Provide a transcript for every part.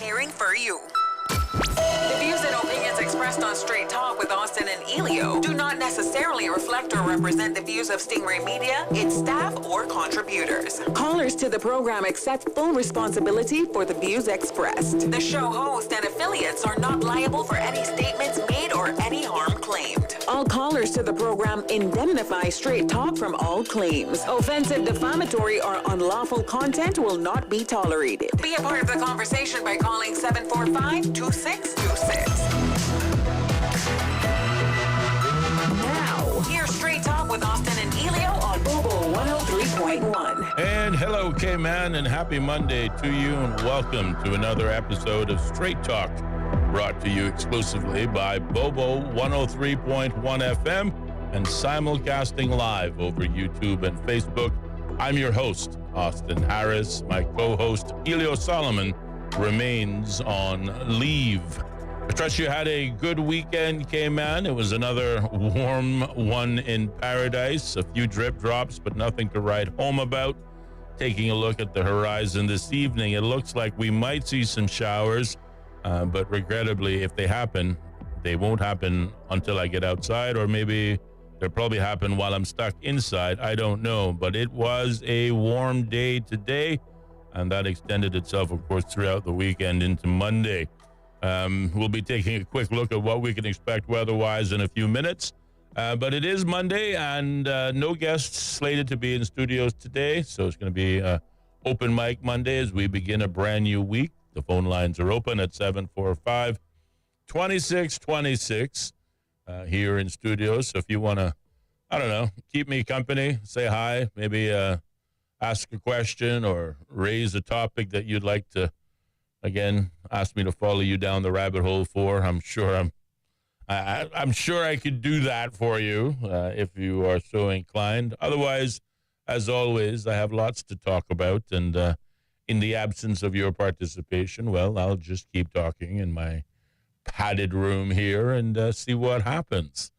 caring for you. The views and opinions expressed on Straight Talk with Austin and Ellio do not necessarily reflect or represent the views of Stingray Media, its staff, or contributors. Callers to the program accept full responsibility for the views expressed. The show host and affiliates are not liable for any statements made or any harm claimed. All callers to the program indemnify Straight Talk from all claims. Offensive, defamatory, or unlawful content will not be tolerated. Be a part of the conversation by calling 745-2626. Now, here's Straight Talk with Austin and Ellio on Bobo 103.1. And hello, K-Man, and happy Monday to you, and welcome to another episode of Straight Talk, brought to you exclusively by Bobo 103.1 FM and simulcasting live over YouTube and Facebook. I'm your host, Austin Harris. My co-host, Ellio Solomon, remains on leave. I trust you had a good weekend, K-Man. It was another warm one in paradise. A few drip drops, but nothing to write home about. Taking a look at the horizon this evening, it looks like we might see some showers, but regrettably, if they happen, they won't happen until I get outside, or maybe they'll probably happen while I'm stuck inside. I don't know, but it was a warm day today, and that extended itself, of course, throughout the weekend into Monday. We'll be taking a quick look at what we can expect weather-wise in a few minutes. But it is Monday, and no guests slated to be in studios today, so it's going to be open mic Monday as we begin a brand new week. The phone lines are open at 745-2626 here in studios. So if you want to, I don't know, keep me company, say hi, maybe ask a question or raise a topic that you'd like to, again, ask me to follow you down the rabbit hole for. I'm sure I could do that for you if you are so inclined. Otherwise, as always, I have lots to talk about, and in the absence of your participation, well, I'll just keep talking in my padded room here and see what happens.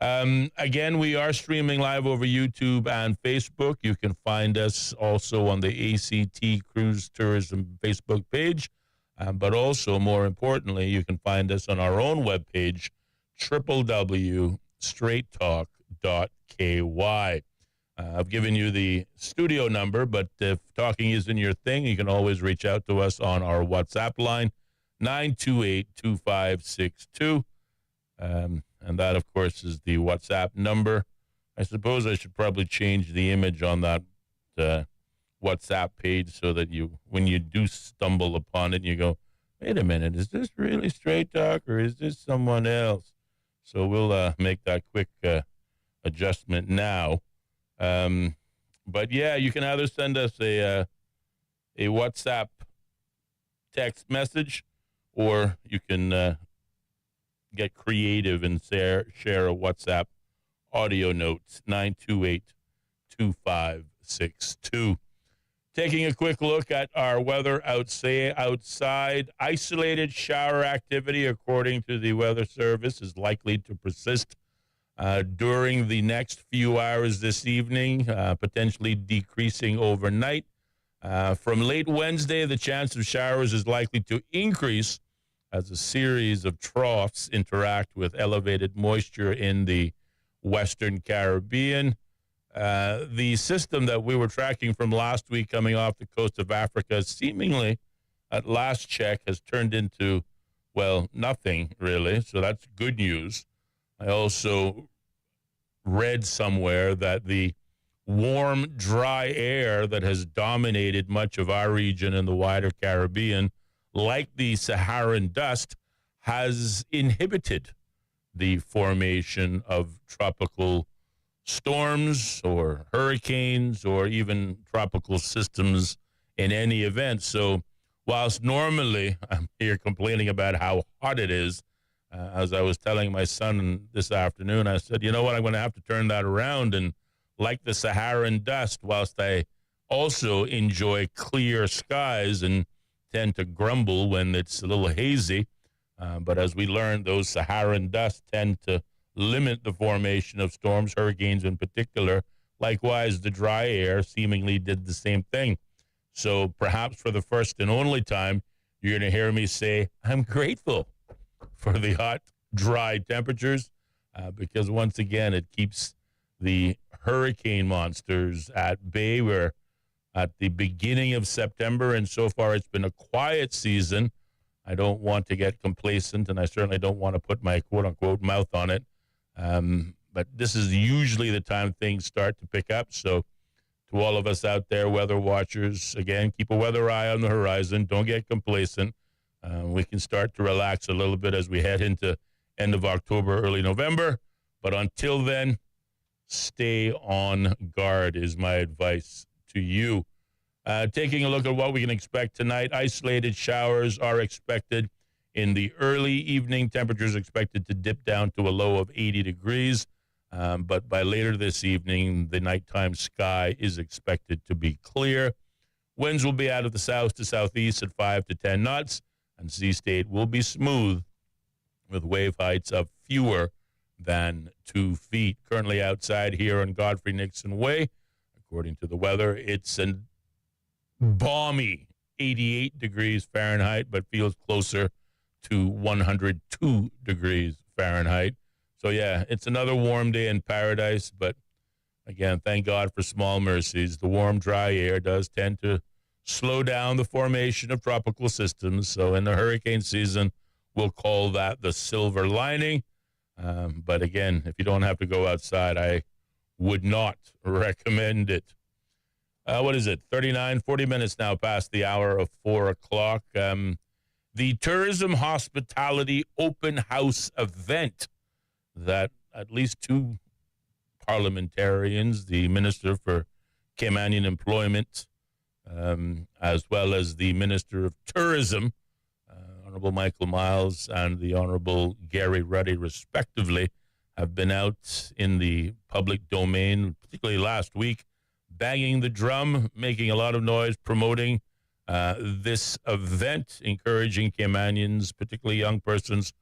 Again, we are streaming live over YouTube and Facebook. You can find us also on the ACT Cruise Tourism Facebook page, but also, more importantly, you can find us on our own webpage, www.straighttalk.ky. I've given you the studio number, but if talking isn't your thing, you can always reach out to us on our WhatsApp line, 928-2562. And that, of course, is the WhatsApp number. I suppose I should probably change the image on that WhatsApp page so that when you do stumble upon it, you go, wait a minute, is this really Straight Talk or is this someone else? So we'll make that quick adjustment now. But yeah, you can either send us a WhatsApp text message, or you can get creative and share a WhatsApp audio note, 928-2562. Taking a quick look at our weather outside. Isolated shower activity, according to the Weather Service, is likely to persist during the next few hours this evening, potentially decreasing overnight. From late Wednesday, the chance of showers is likely to increase as a series of troughs interact with elevated moisture in the Western Caribbean. The system that we were tracking from last week coming off the coast of Africa seemingly, at last check, has turned into, well, nothing really. So that's good news. I also read somewhere that the warm, dry air that has dominated much of our region and the wider Caribbean, like the Saharan dust, has inhibited the formation of tropical storms or hurricanes or even tropical systems in any event. So whilst normally I'm here complaining about how hot it is, as I was telling my son this afternoon, I said, you know what, I'm going to have to turn that around, and like the Saharan dust, whilst I also enjoy clear skies and tend to grumble when it's a little hazy, but as we learned, those Saharan dust tend to limit the formation of storms, hurricanes in particular. Likewise, the dry air seemingly did the same thing. So perhaps for the first and only time, you're going to hear me say, I'm grateful for the hot, dry temperatures because, once again, it keeps the hurricane monsters at bay. We're at the beginning of September, and so far it's been a quiet season. I don't want to get complacent, and I certainly don't want to put my quote-unquote mouth on it. But this is usually the time things start to pick up. So to all of us out there, weather watchers, again, keep a weather eye on the horizon. Don't get complacent. We can start to relax a little bit as we head into end of October, early November. But until then, stay on guard is my advice to you. Taking a look at what we can expect tonight, isolated showers are expected in the early evening. Temperatures expected to dip down to a low of 80 degrees. But by later this evening, the nighttime sky is expected to be clear. Winds will be out of the south to southeast at 5 to 10 knots, and sea state will be smooth with wave heights of fewer than 2 feet. Currently outside here on Godfrey Nixon Way, according to the weather, it's a balmy 88 degrees Fahrenheit, but feels closer to 102 degrees Fahrenheit. So, yeah, it's another warm day in paradise, but again, thank God for small mercies. The warm, dry air does tend to slow down the formation of tropical systems. So in the hurricane season, we'll call that the silver lining. But again, if you don't have to go outside, I would not recommend it. What is it? 40 minutes now past the hour of 4 o'clock. The Tourism Hospitality Open House event that at least 2 parliamentarians, the Minister for Caymanian Employment, as well as the Minister of Tourism, Honorable Michael Miles and the Honorable Gary Ruddy, respectively, have been out in the public domain, particularly last week, banging the drum, making a lot of noise, promoting this event, encouraging Caymanians, particularly young persons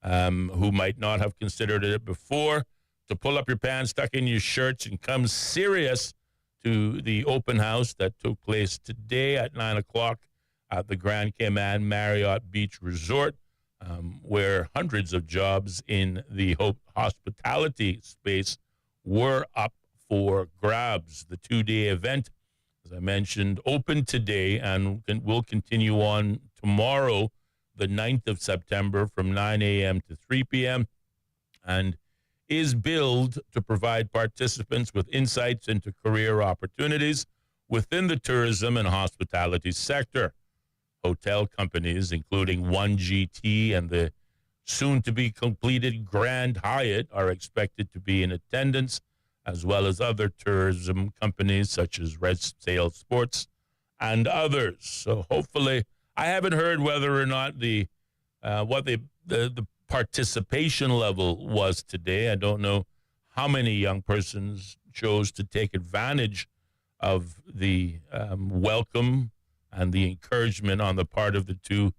who might not have considered it before, to pull up your pants, tuck in your shirts, and come serious to the open house that took place today at 9 o'clock at the Grand Cayman Marriott Beach Resort, where hundreds of jobs in the hospitality space were up for grabs. The 2-day event, as I mentioned, opened today and will continue on tomorrow, the 9th of September, from 9 a.m. to 3 p.m., and is billed to provide participants with insights into career opportunities within the tourism and hospitality sector. Hotel companies, including 1GT and the soon-to-be-completed Grand Hyatt, are expected to be in attendance, as well as other tourism companies such as Red Sail Sports and others. So hopefully, I haven't heard whether or not the participation level was today. I don't know how many young persons chose to take advantage of the welcome and the encouragement on the part of the 2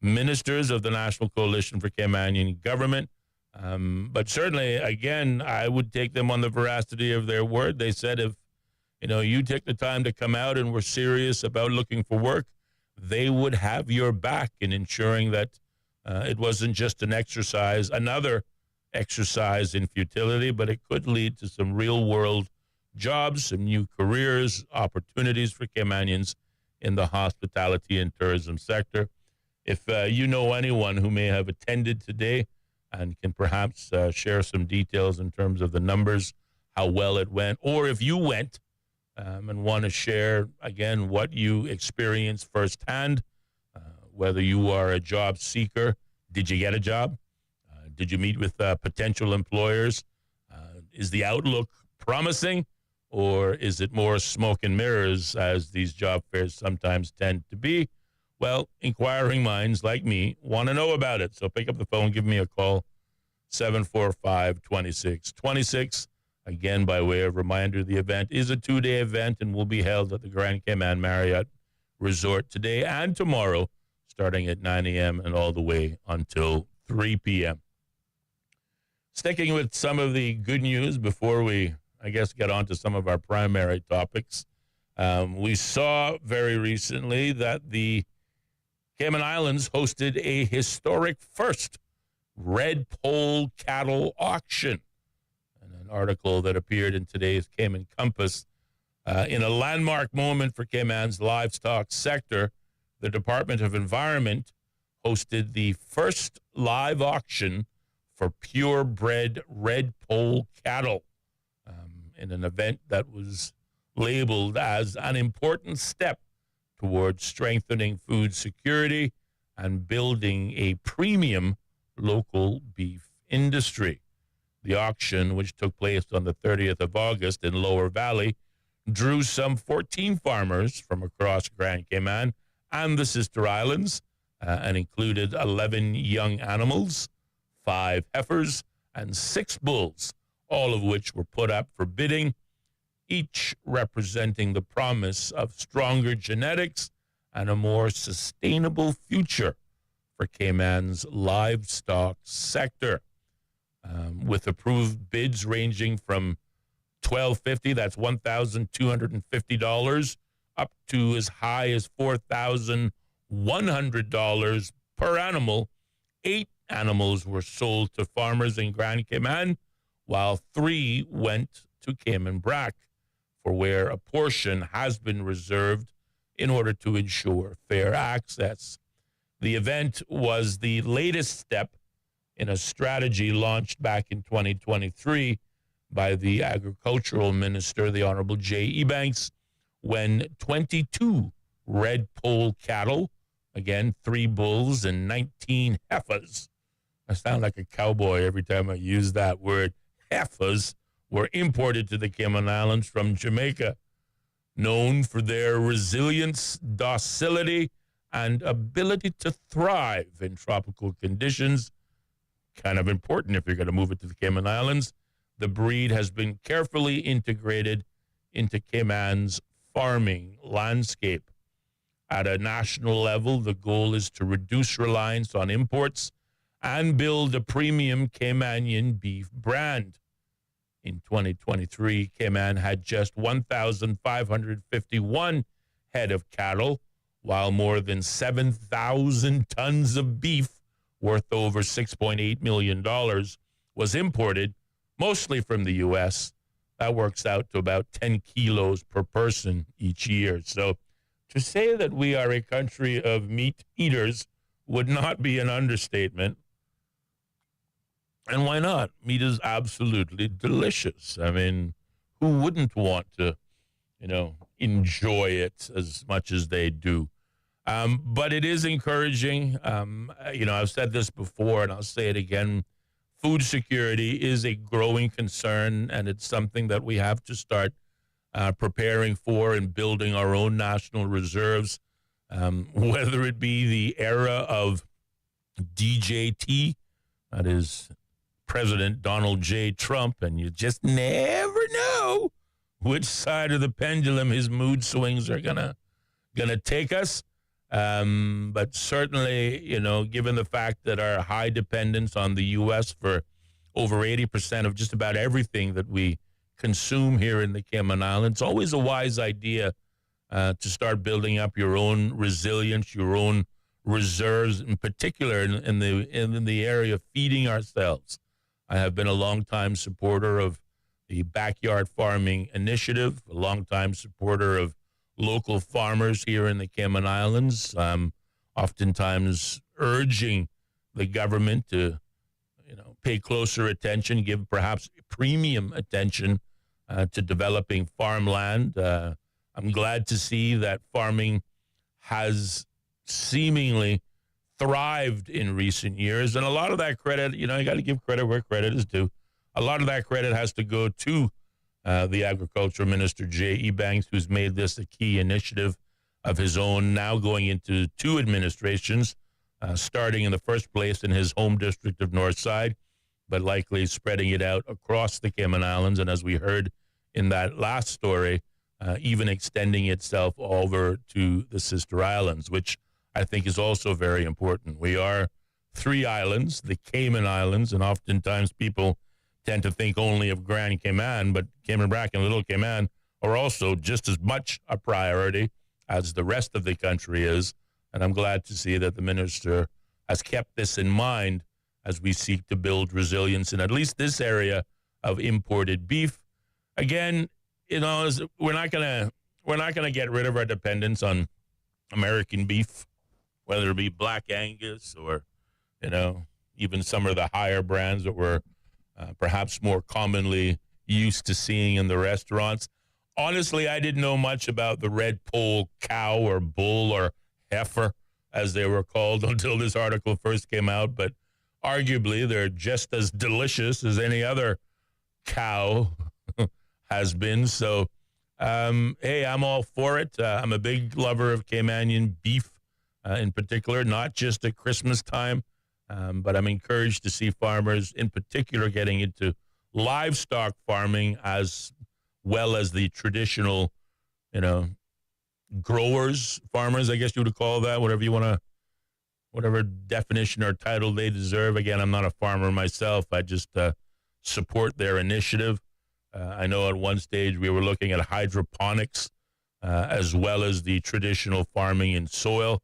ministers of the National Coalition for Caymanian Government. But certainly, again, I would take them on the veracity of their word. They said if, you take the time to come out and were serious about looking for work, they would have your back in ensuring that it wasn't just another exercise in futility, but it could lead to some real-world jobs, some new careers, opportunities for Caymanians in the hospitality and tourism sector. If you know anyone who may have attended today and can perhaps share some details in terms of the numbers, how well it went, or if you went and want to share, again, what you experienced firsthand, whether you are a job seeker, did you get a job? Did you meet with potential employers? Is the outlook promising? Or is it more smoke and mirrors, as these job fairs sometimes tend to be? Well, inquiring minds like me want to know about it. So pick up the phone, give me a call, 745-2626. Again, by way of reminder, the event is a 2-day event and will be held at the Grand Cayman Marriott Resort today and tomorrow, starting at 9 a.m. and all the way until 3 p.m. Sticking with some of the good news before we, get on to some of our primary topics. We saw very recently that the Cayman Islands hosted a historic first red pole cattle auction. And an article that appeared in today's Cayman Compass. In a landmark moment for Cayman's livestock sector, the Department of Environment hosted the first live auction for purebred red pole cattle in an event that was labeled as an important step towards strengthening food security and building a premium local beef industry. The auction, which took place on the 30th of August in Lower Valley, drew some 14 farmers from across Grand Cayman and the Sister Islands and included 11 young animals, 5 heifers, and 6 bulls, all of which were put up for bidding, each representing the promise of stronger genetics and a more sustainable future for Cayman's livestock sector. With approved bids ranging from $1,250, that's $1,250, up to as high as $4,100 per animal. 8 animals were sold to farmers in Grand Cayman, while 3 went to Cayman Brac, for where a portion has been reserved in order to ensure fair access. The event was the latest step in a strategy launched back in 2023 by the Agricultural Minister, the Honorable J. Ebanks, when 22 red pole cattle, again, 3 bulls and 19 heifers. I sound like a cowboy every time I use that word. Heifers were imported to the Cayman Islands from Jamaica, known for their resilience, docility, and ability to thrive in tropical conditions. Kind of important if you're going to move it to the Cayman Islands. The breed has been carefully integrated into Cayman's farming landscape. At a national level, the goal is to reduce reliance on imports and build a premium Caymanian beef brand. In 2023, Cayman had just 1,551 head of cattle, while more than 7,000 tons of beef worth over $6.8 million was imported, mostly from the U.S. That works out to about 10 kilos per person each year. So to say that we are a country of meat eaters would not be an understatement. And why not? Meat is absolutely delicious. I mean, who wouldn't want to, enjoy it as much as they do? But it is encouraging. I've said this before, and I'll say it again. Food security is a growing concern, and it's something that we have to start preparing for and building our own national reserves, whether it be the era of DJT, that is President Donald J. Trump, and you just never know which side of the pendulum his mood swings are gonna take us. But certainly, given the fact that our high dependence on the U.S. for over 80% of just about everything that we consume here in the Cayman Islands, it's always a wise idea to start building up your own resilience, your own reserves, in particular in the area of feeding ourselves. I have been a longtime supporter of the Backyard Farming Initiative, a longtime supporter of local farmers here in the Cayman Islands, oftentimes urging the government to, pay closer attention, give perhaps premium attention to developing farmland. I'm glad to see that farming has seemingly thrived in recent years, and a lot of that credit, you got to give credit where credit is due. A lot of that credit has to go to the Agriculture Minister, J. Ebanks, who's made this a key initiative of his own, now going into 2 administrations, starting in the first place in his home district of Northside, but likely spreading it out across the Cayman Islands, and as we heard in that last story, even extending itself over to the Sister Islands, which I think is also very important. We are 3 islands, the Cayman Islands, and oftentimes people tend to think only of Grand Cayman, but Cayman Brac and Little Cayman are also just as much a priority as the rest of the country is. And I'm glad to see that the minister has kept this in mind as we seek to build resilience in at least this area of imported beef. Again, we're not gonna get rid of our dependence on American beef, whether it be Black Angus or even some of the higher brands that we're perhaps more commonly used to seeing in the restaurants. Honestly, I didn't know much about the red pole cow or bull or heifer, as they were called, until this article first came out. But arguably, they're just as delicious as any other cow has been. So, hey, I'm all for it. I'm a big lover of Caymanian beef in particular, not just at Christmas time. But I'm encouraged to see farmers in particular getting into livestock farming as well as the traditional, growers, farmers, I guess you would call that, whatever definition or title they deserve. Again, I'm not a farmer myself. I just support their initiative. I know at one stage we were looking at hydroponics as well as the traditional farming in soil.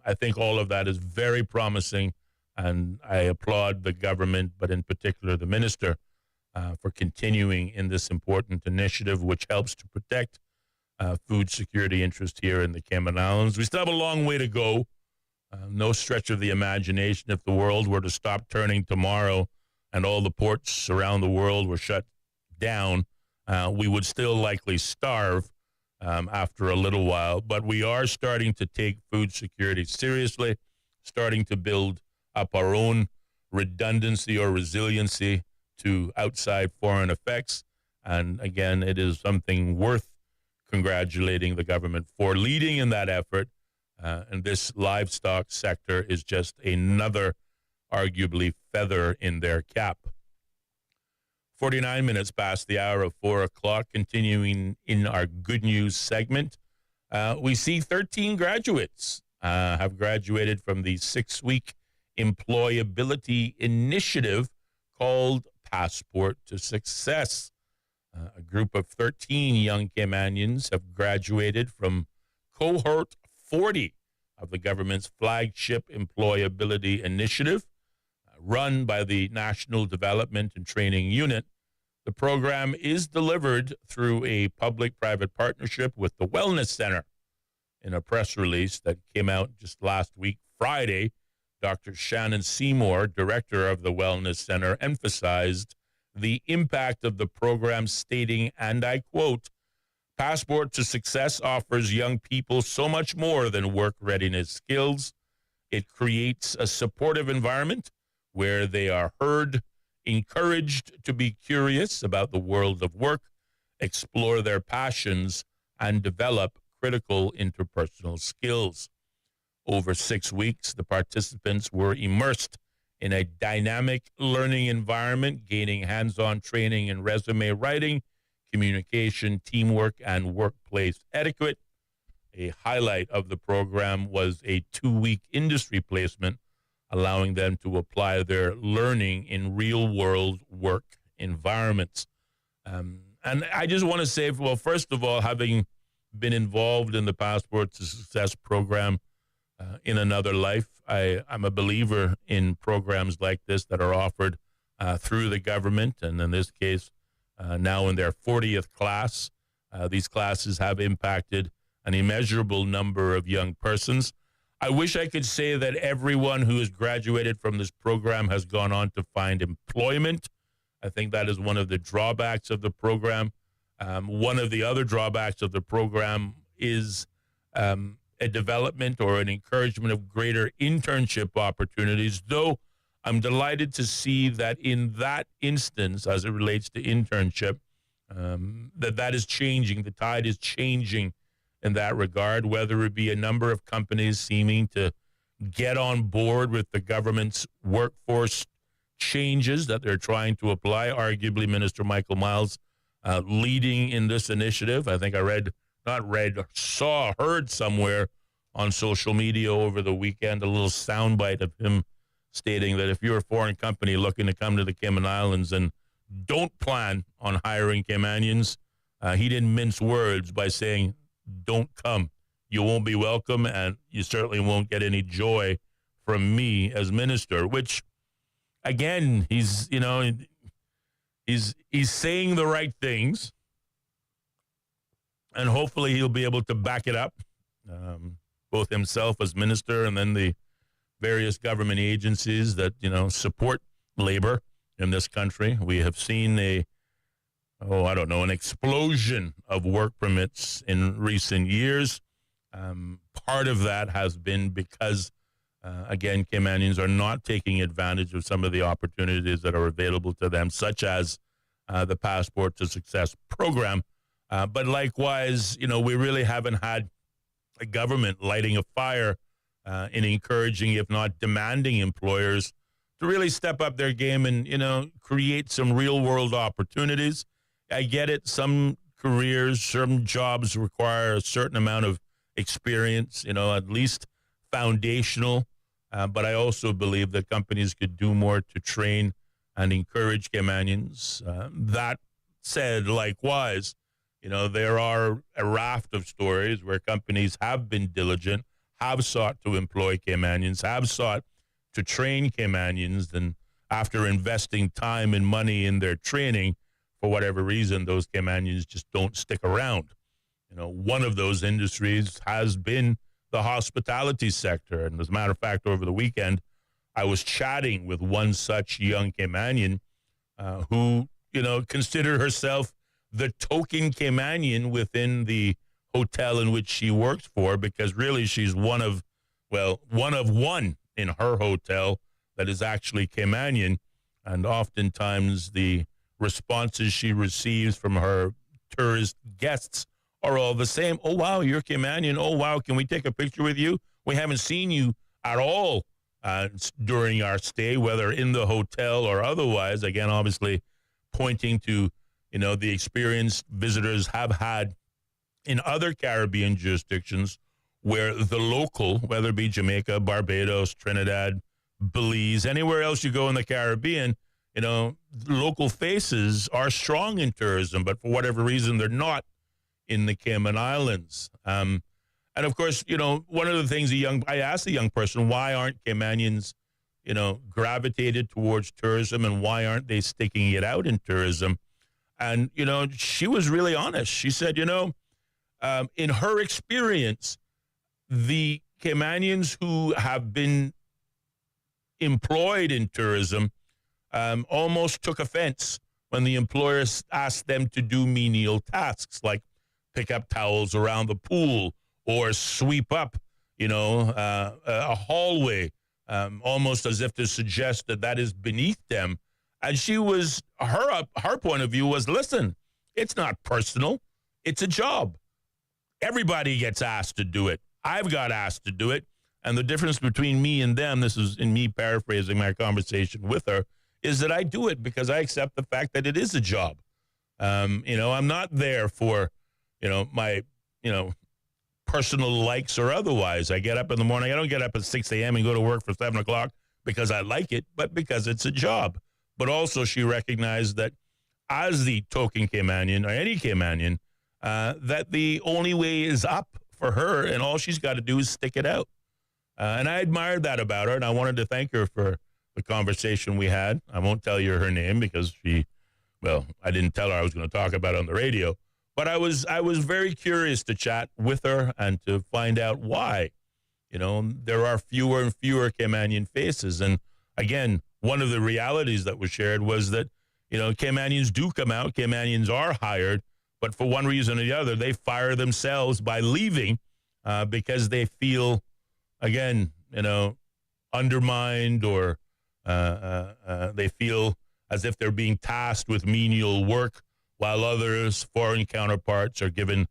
I think all of that is very promising, and I applaud the government, but in particular the minister, for continuing in this important initiative, which helps to protect food security interest here in the Cayman Islands. We still have a long way to go. No stretch of the imagination. If the world were to stop turning tomorrow and all the ports around the world were shut down, we would still likely starve after a little while. But we are starting to take food security seriously, starting to build up our own redundancy or resiliency to outside foreign effects. And again, it is something worth congratulating the government for leading in that effort. And this livestock sector is just another, arguably, feather in their cap. 49 minutes past the hour of 4 o'clock, continuing in our good news segment. We see 13 graduates have graduated from the 6-week employability initiative called Passport to Success. A group of 13 young Caymanians have graduated from cohort 40 of the government's flagship employability initiative, run by the National Development and Training Unit. The program is delivered through a public-private partnership with the Wellness Center. In a press release that came out just last week, Friday, Dr. Shannon Seymour, director of the Wellness Center, emphasized the impact of the program, stating, and I quote, "Passport to Success offers young people so much more than work readiness skills. It creates a supportive environment where they are heard, encouraged to be curious about the world of work, explore their passions, and develop critical interpersonal skills." Over 6 weeks, the participants were immersed in a dynamic learning environment, gaining hands-on training in resume writing, communication, teamwork, and workplace etiquette. A highlight of the program was a 2-week industry placement, allowing them to apply their learning in real-world work environments. And I just want to say, well, first of all, having been involved in the Passport to Success program in another life, I'm a believer in programs like this that are offered through the government, and in this case, now in their 40th class. These classes have impacted an immeasurable number of young persons. I wish I could say that everyone who has graduated from this program has gone on to find employment. I think that is one of the drawbacks of the program. One of the other drawbacks of the program is a development or an encouragement of greater internship opportunities, though I'm delighted to see that in that instance, as it relates to internship, that is changing. The tide is changing in that regard, whether it be a number of companies seeming to get on board with the government's workforce changes that they're trying to apply. Arguably, Minister Michael Miles leading in this initiative. I think I heard somewhere on social media over the weekend a little soundbite of him stating that if you're a foreign company looking to come to the Cayman Islands and don't plan on hiring Caymanians, he didn't mince words by saying, don't come. you won't be welcome, and you certainly won't get any joy from me as minister, which, again, he's saying the right things, and hopefully he'll be able to back it up, both himself as minister and then the various government agencies that, support labor in this country. We have seen an explosion of work permits in recent years. Part of that has been because, again, Caymanians are not taking advantage of some of the opportunities that are available to them, such as the Passport to Success program. But likewise, we really haven't had a government lighting a fire in encouraging, if not demanding, employers to really step up their game and, create some real-world opportunities. I get it. Some careers, some jobs require a certain amount of experience, at least foundational. But I also believe that companies could do more to train and encourage Caymanians. That said, likewise, there are a raft of stories where companies have been diligent, have sought to employ Caymanians, have sought to train Caymanians, and after investing time and money in their training, for whatever reason, those Caymanians just don't stick around. One of those industries has been the hospitality sector. And as a matter of fact, over the weekend, I was chatting with one such young Caymanian who, considered herself the token Caymanian within the hotel in which she works for, because really she's one of one in her hotel that is actually Caymanian. And oftentimes the responses she receives from her tourist guests are all the same. Oh, wow, you're Caymanian. Oh, wow, can we take a picture with you? We haven't seen you at all during our stay, whether in the hotel or otherwise. Again, obviously pointing to, the experience visitors have had in other Caribbean jurisdictions where the local, whether it be Jamaica, Barbados, Trinidad, Belize, anywhere else you go in the Caribbean, local faces are strong in tourism, but for whatever reason, they're not in the Cayman Islands. And of course, one of the things I asked a young person, why aren't Caymanians, gravitated towards tourism, and why aren't they sticking it out in tourism? And, she was really honest. She said, in her experience, the Caymanians who have been employed in tourism almost took offense when the employers asked them to do menial tasks like pick up towels around the pool or sweep up, a hallway, almost as if to suggest that is beneath them. And her point of view was, listen, it's not personal. It's a job. Everybody gets asked to do it. I've got asked to do it. And the difference between me and them, this is in me paraphrasing my conversation with her, is that I do it because I accept the fact that it is a job. I'm not there for, my, personal likes or otherwise. I get up in the morning. I don't get up at 6 a.m. and go to work for 7 o'clock because I like it, but because it's a job. But also she recognized that as the token Caymanian or any Caymanian, that the only way is up for her, and all she's got to do is stick it out. And I admired that about her, and I wanted to thank her for the conversation we had. I won't tell you her name because I didn't tell her I was going to talk about it on the radio. But I was very curious to chat with her and to find out why. There are fewer and fewer Caymanian faces. And again, one of the realities that was shared was that, Caymanians do come out, Caymanians are hired, but for one reason or the other, they fire themselves by leaving because they feel, again, undermined, or they feel as if they're being tasked with menial work, while others, foreign counterparts, are given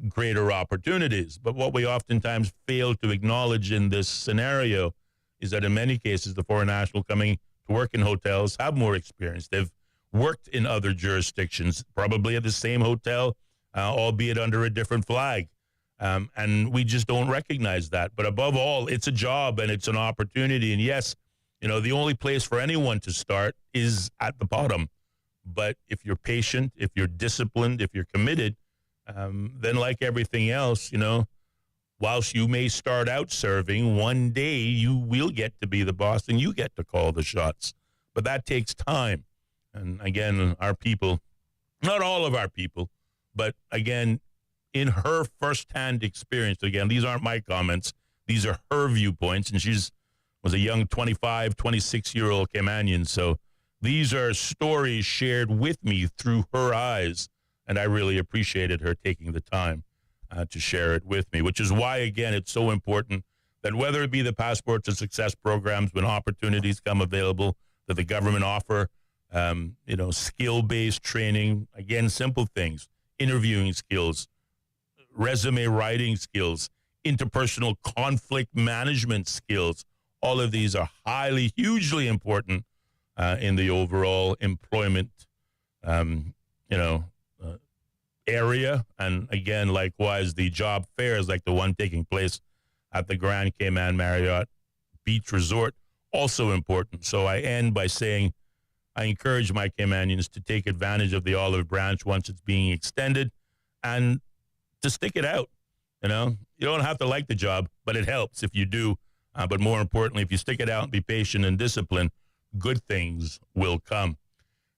greater opportunities. But what we oftentimes fail to acknowledge in this scenario is that in many cases, the foreign national coming to work in hotels have more experience. They've worked in other jurisdictions, probably at the same hotel, albeit under a different flag. And we just don't recognize that. But above all, it's a job and it's an opportunity. And yes, the only place for anyone to start is at the bottom. But if you're patient, if you're disciplined, if you're committed, then like everything else, whilst you may start out serving, one day you will get to be the boss and you get to call the shots. But that takes time. And again, our people, not all of our people, but again, in her firsthand experience, again, these aren't my comments, these are her viewpoints, and she's was a young 25, 26-year-old Caymanian. So these are stories shared with me through her eyes, and I really appreciated her taking the time to share it with me, which is why, again, it's so important that whether it be the Passport to Success programs, when opportunities come available that the government offer, skill-based training, again, simple things, interviewing skills, resume writing skills, interpersonal conflict management skills, all of these are hugely important in the overall employment, area. And again, likewise, the job fairs like the one taking place at the Grand Cayman Marriott Beach Resort, also important. So I end by saying I encourage my Caymanians to take advantage of the olive branch once it's being extended and to stick it out. You don't have to like the job, but it helps if you do. But more importantly, if you stick it out and be patient and disciplined, good things will come.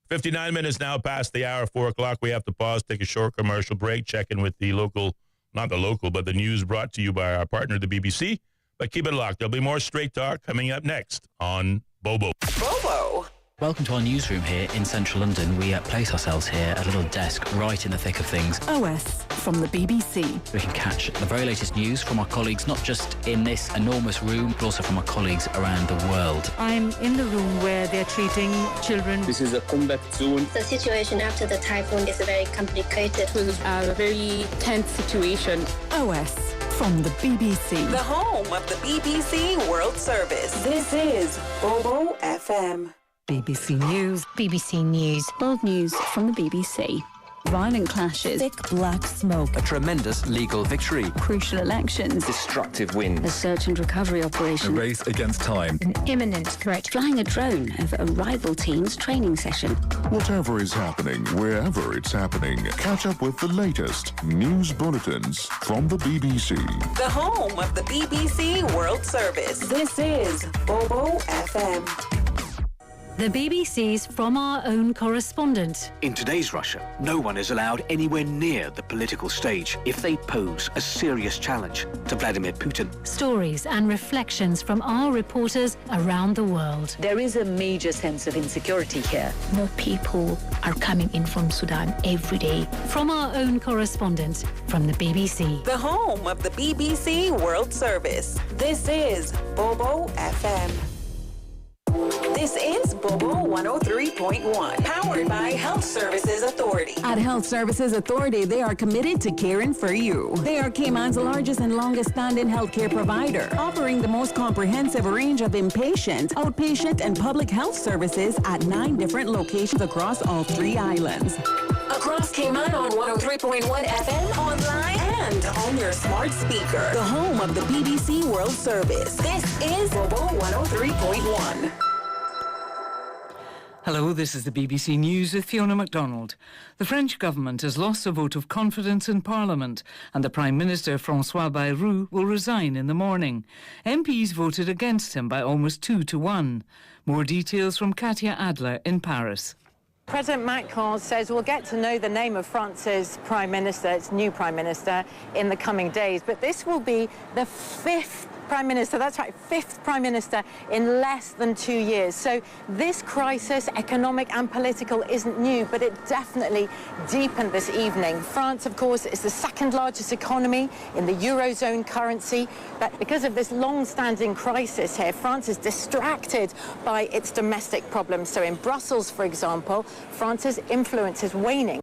59 minutes now past the hour, 4 o'clock. We have to pause, take a short commercial break, check in with the the news brought to you by our partner, the BBC. But keep it locked. There'll be more Straight Talk coming up next on Bobo. Bobo. Welcome to our newsroom here in central London. We place ourselves here at a little desk right in the thick of things. OS from the BBC. We can catch the very latest news from our colleagues, not just in this enormous room, but also from our colleagues around the world. I'm in the room where they're treating children. This is a combat zone. The situation after the typhoon is very complicated. It was a very tense situation. OS from the BBC. The home of the BBC World Service. This is Bobo FM. BBC News. BBC News. World news from the BBC. Violent clashes. Thick black smoke. A tremendous legal victory. Crucial elections. Destructive wind. A search and recovery operation. A race against time. An imminent threat. Flying a drone over a rival team's training session. Whatever is happening, wherever it's happening, catch up with the latest news bulletins from the BBC. The home of the BBC World Service. This is Bobo FM. The BBC's From Our Own Correspondent. In today's Russia, no one is allowed anywhere near the political stage if they pose a serious challenge to Vladimir Putin. Stories and reflections from our reporters around the world. There is a major sense of insecurity here. More people are coming in from Sudan every day. From Our Own Correspondent from the BBC. The home of the BBC World Service. This is Bobo FM. This is Bobo 103.1, powered by Health Services Authority. At Health Services Authority, they are committed to caring for you. They are Cayman's largest and longest-standing healthcare provider, offering the most comprehensive range of inpatient, outpatient, and public health services at 9 different locations across all 3 islands. Across Cayman on 103.1 FM, online, and on your smart speaker. The home of the BBC World Service. This is Bobo 103.1. Hello, this is the BBC News with Fiona MacDonald. The French government has lost a vote of confidence in Parliament, and the Prime Minister François Bayrou will resign in the morning. MPs voted against him by almost 2-1. More details from Katia Adler in Paris. President Macron says we'll get to know the name of France's Prime Minister, its new Prime Minister, in the coming days. But this will be the 5th Prime Minister, that's right, 5th Prime Minister in less than 2 years. So this crisis, economic and political, isn't new, but it definitely deepened this evening. France, of course, is the 2nd largest economy in the Eurozone currency. But because of this long-standing crisis here, France is distracted by its domestic problems. So in Brussels, for example, France's influence is waning.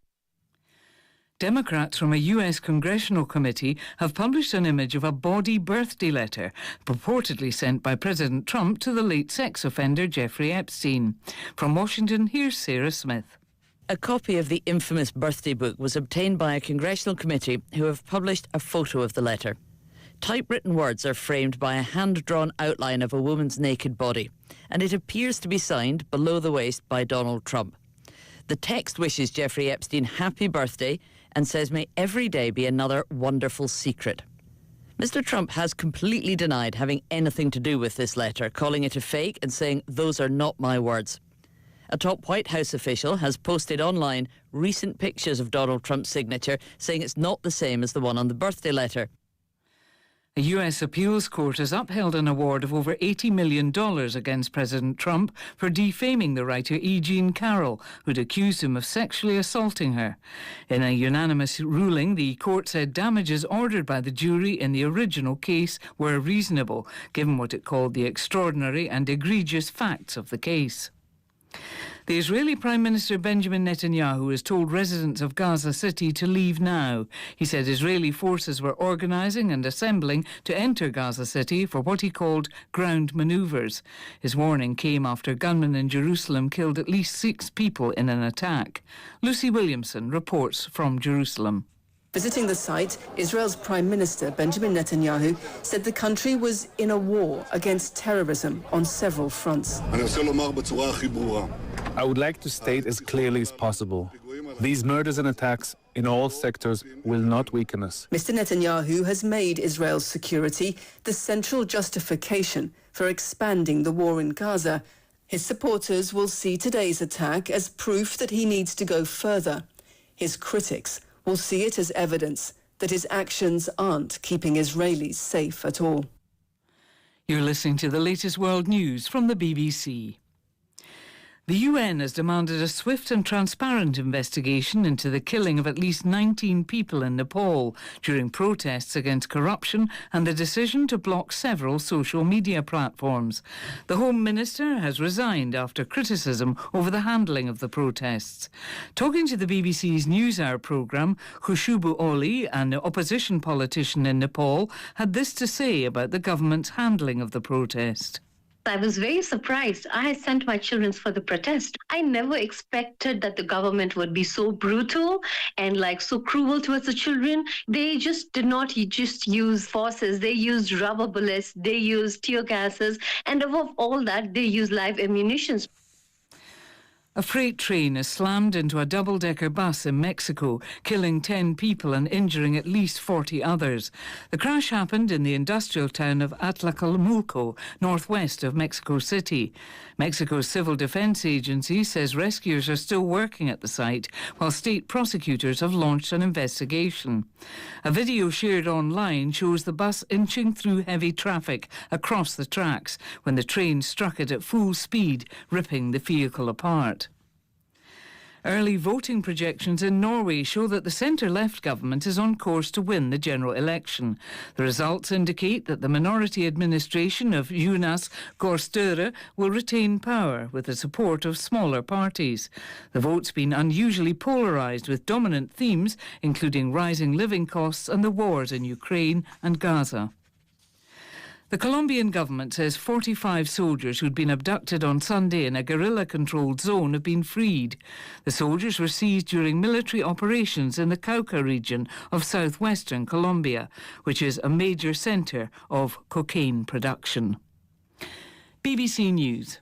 Democrats from a US congressional committee have published an image of a bawdy birthday letter purportedly sent by President Trump to the late sex offender Jeffrey Epstein. From Washington, here's Sarah Smith. A copy of the infamous birthday book was obtained by a congressional committee who have published a photo of the letter. Typewritten words are framed by a hand-drawn outline of a woman's naked body, and it appears to be signed below the waist by Donald Trump. The text wishes Jeffrey Epstein happy birthday and says may every day be another wonderful secret. Mr. Trump has completely denied having anything to do with this letter, calling it a fake and saying, "Those are not my words." A top White House official has posted online recent pictures of Donald Trump's signature, saying it's not the same as the one on the birthday letter. A U.S. appeals court has upheld an award of over $80 million against President Trump for defaming the writer E. Jean Carroll, who'd accused him of sexually assaulting her. In a unanimous ruling, the court said damages ordered by the jury in the original case were reasonable, given what it called the extraordinary and egregious facts of the case. The Israeli Prime Minister Benjamin Netanyahu has told residents of Gaza City to leave now. He said Israeli forces were organising and assembling to enter Gaza City for what he called ground manoeuvres. His warning came after gunmen in Jerusalem killed at least 6 people in an attack. Lucy Williamson reports from Jerusalem. Visiting the site, Israel's Prime Minister Benjamin Netanyahu said the country was in a war against terrorism on several fronts. I would like to state as clearly as possible, these murders and attacks in all sectors will not weaken us. Mr. Netanyahu has made Israel's security the central justification for expanding the war in Gaza. His supporters will see today's attack as proof that he needs to go further. His critics will see it as evidence that his actions aren't keeping Israelis safe at all. You're listening to the latest world news from the BBC. The UN has demanded a swift and transparent investigation into the killing of at least 19 people in Nepal during protests against corruption and the decision to block several social media platforms. The Home Minister has resigned after criticism over the handling of the protests. Talking to the BBC's NewsHour programme, Khushbu Oli, an opposition politician in Nepal, had this to say about the government's handling of the protest. I was very surprised. I sent my children for the protest. I never expected that the government would be so brutal and so cruel towards the children. They just did not just use forces. They used rubber bullets. They used tear gases. And above all that, they used live ammunition. A freight train has slammed into a double-decker bus in Mexico, killing 10 people and injuring at least 40 others. The crash happened in the industrial town of Atlacomulco, northwest of Mexico City. Mexico's Civil Defense Agency says rescuers are still working at the site, while state prosecutors have launched an investigation. A video shared online shows the bus inching through heavy traffic across the tracks when the train struck it at full speed, ripping the vehicle apart. Early voting projections in Norway show that the centre-left government is on course to win the general election. The results indicate that the minority administration of Jonas Gahr Støre will retain power with the support of smaller parties. The vote's been unusually polarised, with dominant themes including rising living costs and the wars in Ukraine and Gaza. The Colombian government says 45 soldiers who'd been abducted on Sunday in a guerrilla-controlled zone have been freed. The soldiers were seized during military operations in the Cauca region of southwestern Colombia, which is a major centre of cocaine production. BBC News.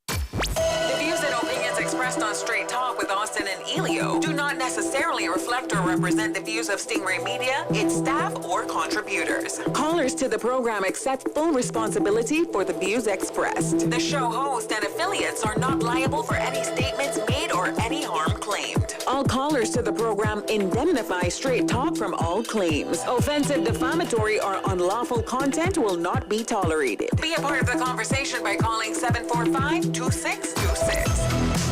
The views and opinions expressed on Straight Talk with Austin and Ellio do not necessarily reflect or represent the views of Stingray Media, its staff, or contributors. Callers to the program accept full responsibility for the views expressed. The show host and affiliates are not liable for any statements made or any harm claimed. All callers to the program indemnify Straight Talk from all claims. Offensive, defamatory, or unlawful content will not be tolerated. Be a part of the conversation by calling 745-2626.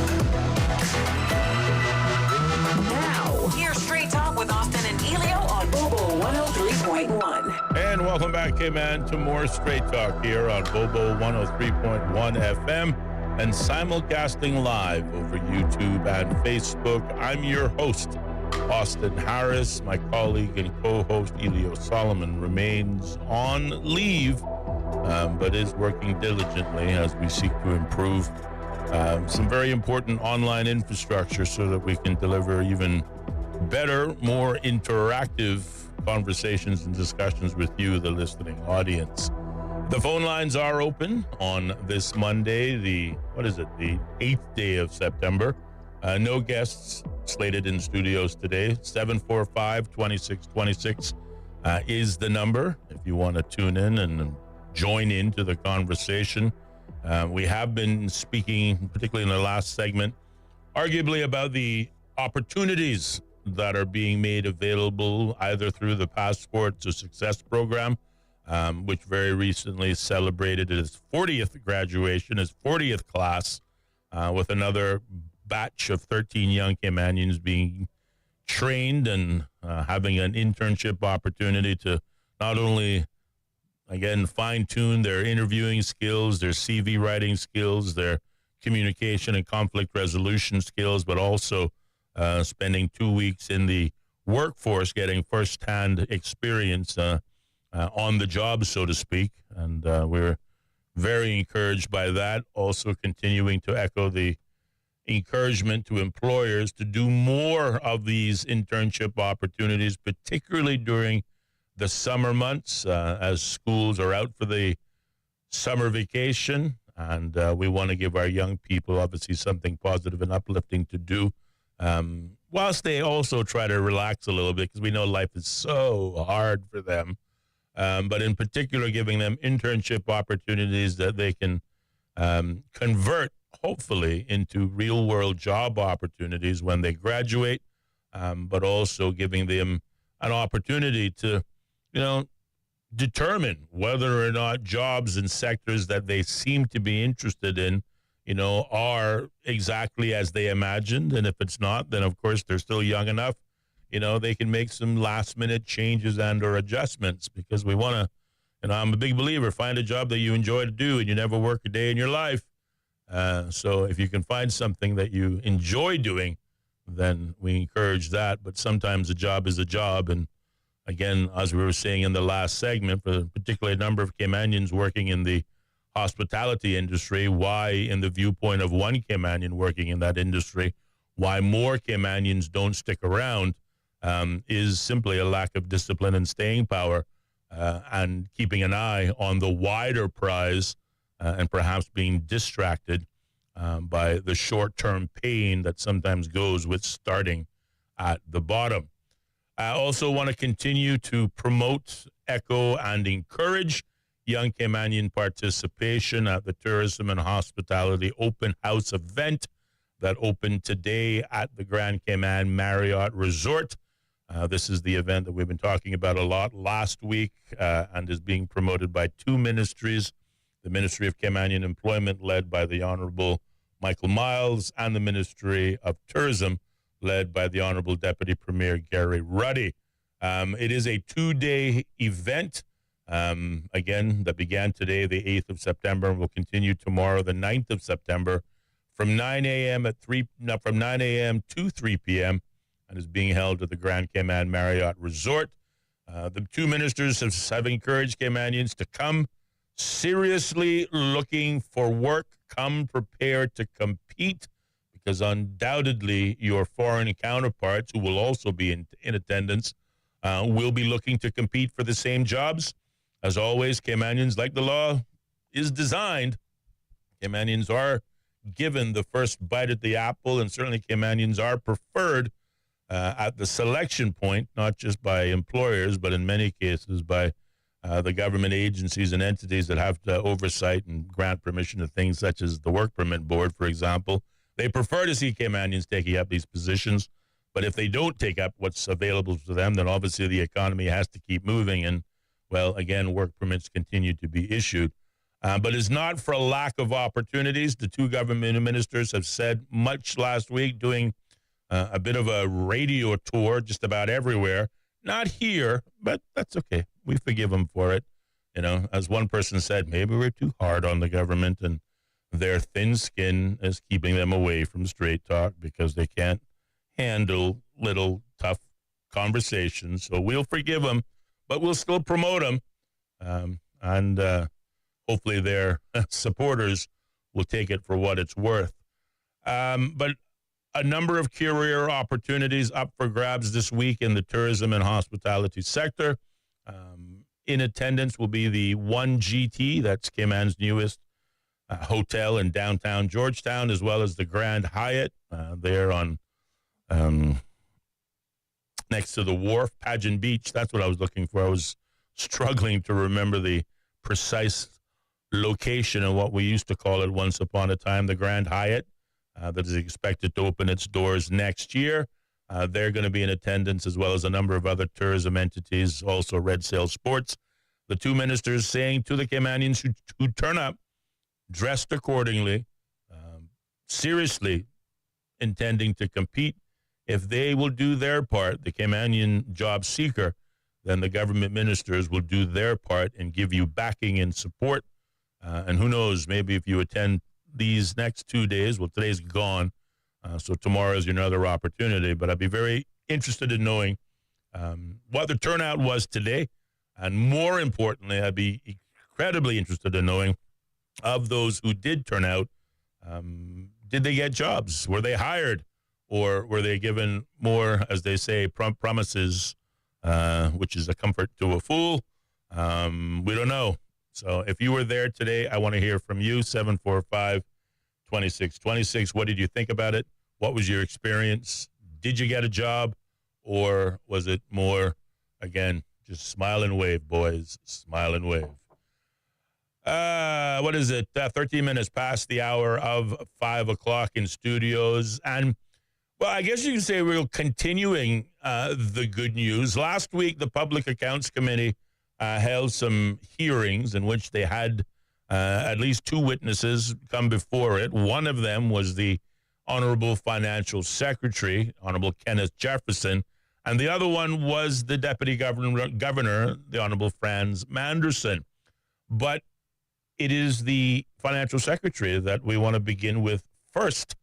Now, here's Straight Talk with Austin and Ellio on Bobo 103.1. And welcome back, K-Man, to more Straight Talk here on Bobo 103.1 FM and simulcasting live over YouTube and Facebook. I'm your host, Austin Harris. My colleague and co-host, Ellio Solomon, remains on leave, but is working diligently as we seek to improve some very important online infrastructure so that we can deliver even better, more interactive conversations and discussions with you, the listening audience. The phone lines are open on this Monday, the 8th day of September. No guests slated in studios today. 745-2626 is the number if you want to tune in and join into the conversation. We have been speaking, particularly in the last segment, arguably about the opportunities that are being made available either through the Passport to Success program, which very recently celebrated its 40th graduation, its 40th class, with another batch of 13 young Caymanians being trained and having an internship opportunity to not only, again, fine-tune their interviewing skills, their CV writing skills, their communication and conflict resolution skills, but also spending 2 weeks in the workforce getting first-hand experience on the job, so to speak. And we're very encouraged by that. Also continuing to echo the encouragement to employers to do more of these internship opportunities, particularly during the summer months as schools are out for the summer vacation. And we want to give our young people, obviously, something positive and uplifting to do, whilst they also try to relax a little bit, because we know life is so hard for them. But in particular, giving them internship opportunities that they can convert, hopefully, into real-world job opportunities when they graduate, but also giving them an opportunity to, determine whether or not jobs in sectors that they seem to be interested in, are exactly as they imagined. And if it's not, then, of course, they're still young enough. They can make some last-minute changes and or adjustments, because we want to, I'm a big believer, find a job that you enjoy to do and you never work a day in your life. So if you can find something that you enjoy doing, then we encourage that. But sometimes a job is a job. And again, as we were saying in the last segment, for particularly a number of Caymanians working in the hospitality industry, why, in the viewpoint of one Caymanian working in that industry, why more Caymanians don't stick around is simply a lack of discipline and staying power and keeping an eye on the wider prize and perhaps being distracted by the short-term pain that sometimes goes with starting at the bottom. I also want to continue to promote, echo, and encourage young Caymanian participation at the Tourism and Hospitality Open House event that opened today at the Grand Cayman Marriott Resort. This is the event that we've been talking about a lot last week and is being promoted by two ministries, the Ministry of Caymanian Employment, led by the Honorable Michael Miles, and the Ministry of Tourism, led by the Honorable Deputy Premier Gary Ruddy. It is a two-day event, again, that began today, the 8th of September, and will continue tomorrow, the 9th of September, from 9 a.m. to 3 p.m., and is being held at the Grand Cayman Marriott Resort. The two ministers have encouraged Caymanians to come seriously looking for work, come prepared to compete, because undoubtedly your foreign counterparts, who will also be in attendance, will be looking to compete for the same jobs. As always, Caymanians, like the law is designed, Caymanians are given the first bite at the apple, and certainly Caymanians are preferred at the selection point, not just by employers, but in many cases by the government agencies and entities that have to oversight and grant permission to things such as the Work Permit Board, for example. They prefer to see Caymanians taking up these positions, but if they don't take up what's available to them, then obviously the economy has to keep moving, and, well, again, work permits continue to be issued. But it's not for a lack of opportunities. The two government ministers have said much last week, doing a bit of a radio tour just about everywhere. Not here, but that's okay. We forgive them for it. As one person said, maybe we're too hard on the government, and their thin skin is keeping them away from straight talk because they can't handle little tough conversations. So we'll forgive them, but we'll still promote them. And hopefully their supporters will take it for what it's worth. But a number of career opportunities up for grabs this week in the tourism and hospitality sector. In attendance will be the 1GT, that's Cayman's newest hotel in downtown Georgetown, as well as the Grand Hyatt there on next to the wharf, Pageant Beach. That's what I was looking for. I was struggling to remember the precise location of what we used to call it once upon a time, the Grand Hyatt, that is expected to open its doors next year. They're going to be in attendance, as well as a number of other tourism entities, also Red Sail Sports. The two ministers saying to the Caymanians who turn up, dressed accordingly, seriously intending to compete, if they will do their part, the Caymanian job seeker, then the government ministers will do their part and give you backing and support. And who knows, maybe if you attend these next 2 days, well, today's gone, so tomorrow is another opportunity. But I'd be very interested in knowing what the turnout was today. And more importantly, I'd be incredibly interested in knowing, of those who did turn out, did they get jobs? Were they hired? Or were they given more, as they say, promises, which is a comfort to a fool? We don't know. So if you were there today, I want to hear from you, 745-2626. What did you think about it? What was your experience? Did you get a job? Or was it more, again, just smile and wave, boys, smile and wave? What is it? 13 minutes past the hour of 5 o'clock in studios. And, well, I guess you can say we're continuing the good news. Last week, the Public Accounts Committee held some hearings in which they had at least two witnesses come before it. One of them was the Honorable Financial Secretary, Honorable Kenneth Jefferson, and the other one was the Deputy Governor, the Honorable Franz Manderson. But it is the Financial Secretary that we want to begin with first,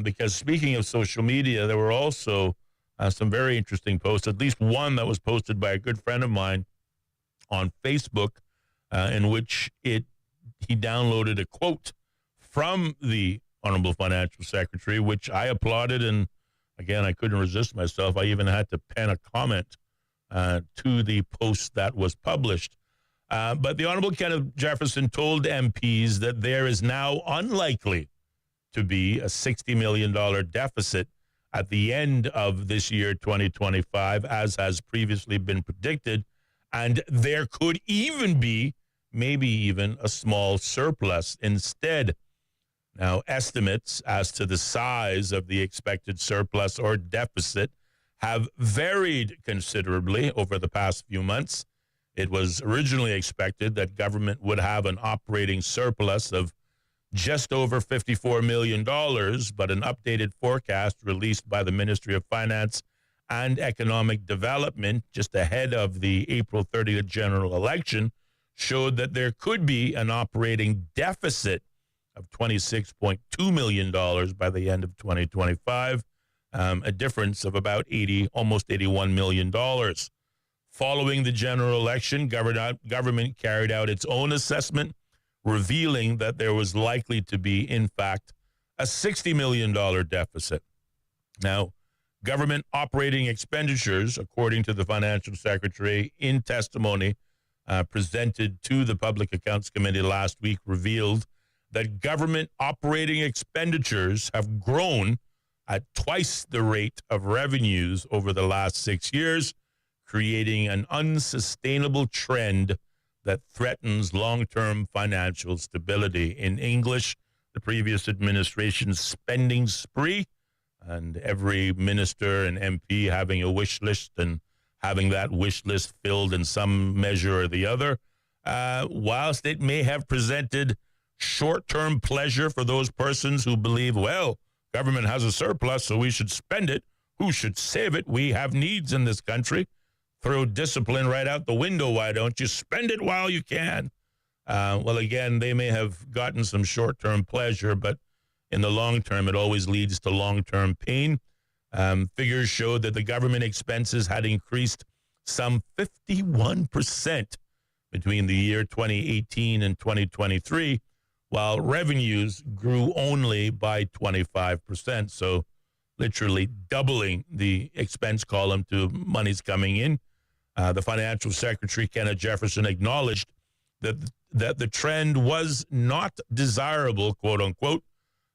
because speaking of social media, there were also some very interesting posts, at least one that was posted by a good friend of mine on Facebook, in which he downloaded a quote from the Honorable Financial Secretary, which I applauded, and again, I couldn't resist myself. I even had to pen a comment to the post that was published. But the Honorable Kenneth Jefferson told MPs that there is now unlikely to be a $60 million deficit at the end of this year, 2025, as has previously been predicted. And there could even be maybe even a small surplus instead. Now, estimates as to the size of the expected surplus or deficit have varied considerably over the past few months. It was originally expected that government would have an operating surplus of just over $54 million, but an updated forecast released by the Ministry of Finance and Economic Development just ahead of the April 30th general election showed that there could be an operating deficit of $26.2 million by the end of 2025, a difference of about almost $81 million. Following the general election, government carried out its own assessment, revealing that there was likely to be, in fact, a $60 million deficit. Now, government operating expenditures, according to the Financial Secretary, in testimony presented to the Public Accounts Committee last week, revealed that government operating expenditures have grown at twice the rate of revenues over the last 6 years, creating an unsustainable trend that threatens long-term financial stability. In English, the previous administration's spending spree, and every minister and MP having a wish list and having that wish list filled in some measure or the other, whilst it may have presented short-term pleasure for those persons who believe, well, government has a surplus, so we should spend it. Who should save it? We have needs in this country. Throw discipline right out the window. Why don't you spend it while you can? Well, again, they may have gotten some short-term pleasure, but in the long term, it always leads to long-term pain. Figures showed that the government expenses had increased some 51% between the year 2018 and 2023, while revenues grew only by 25%. So literally doubling the expense column to monies coming in. The Financial Secretary, Kenneth Jefferson, acknowledged that the trend was not desirable, quote unquote,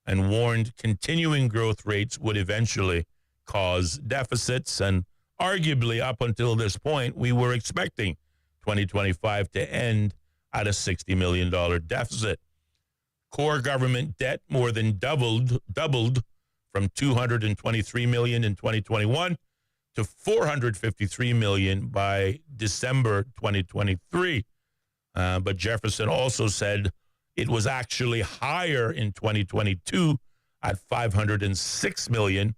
and warned continuing growth rates would eventually cause deficits. And arguably, up until this point, we were expecting 2025 to end at a $60 million deficit. Core government debt more than doubled from $223 million in 2021 to $453 million by December 2023. But Jefferson also said it was actually higher in 2022 at $506 million,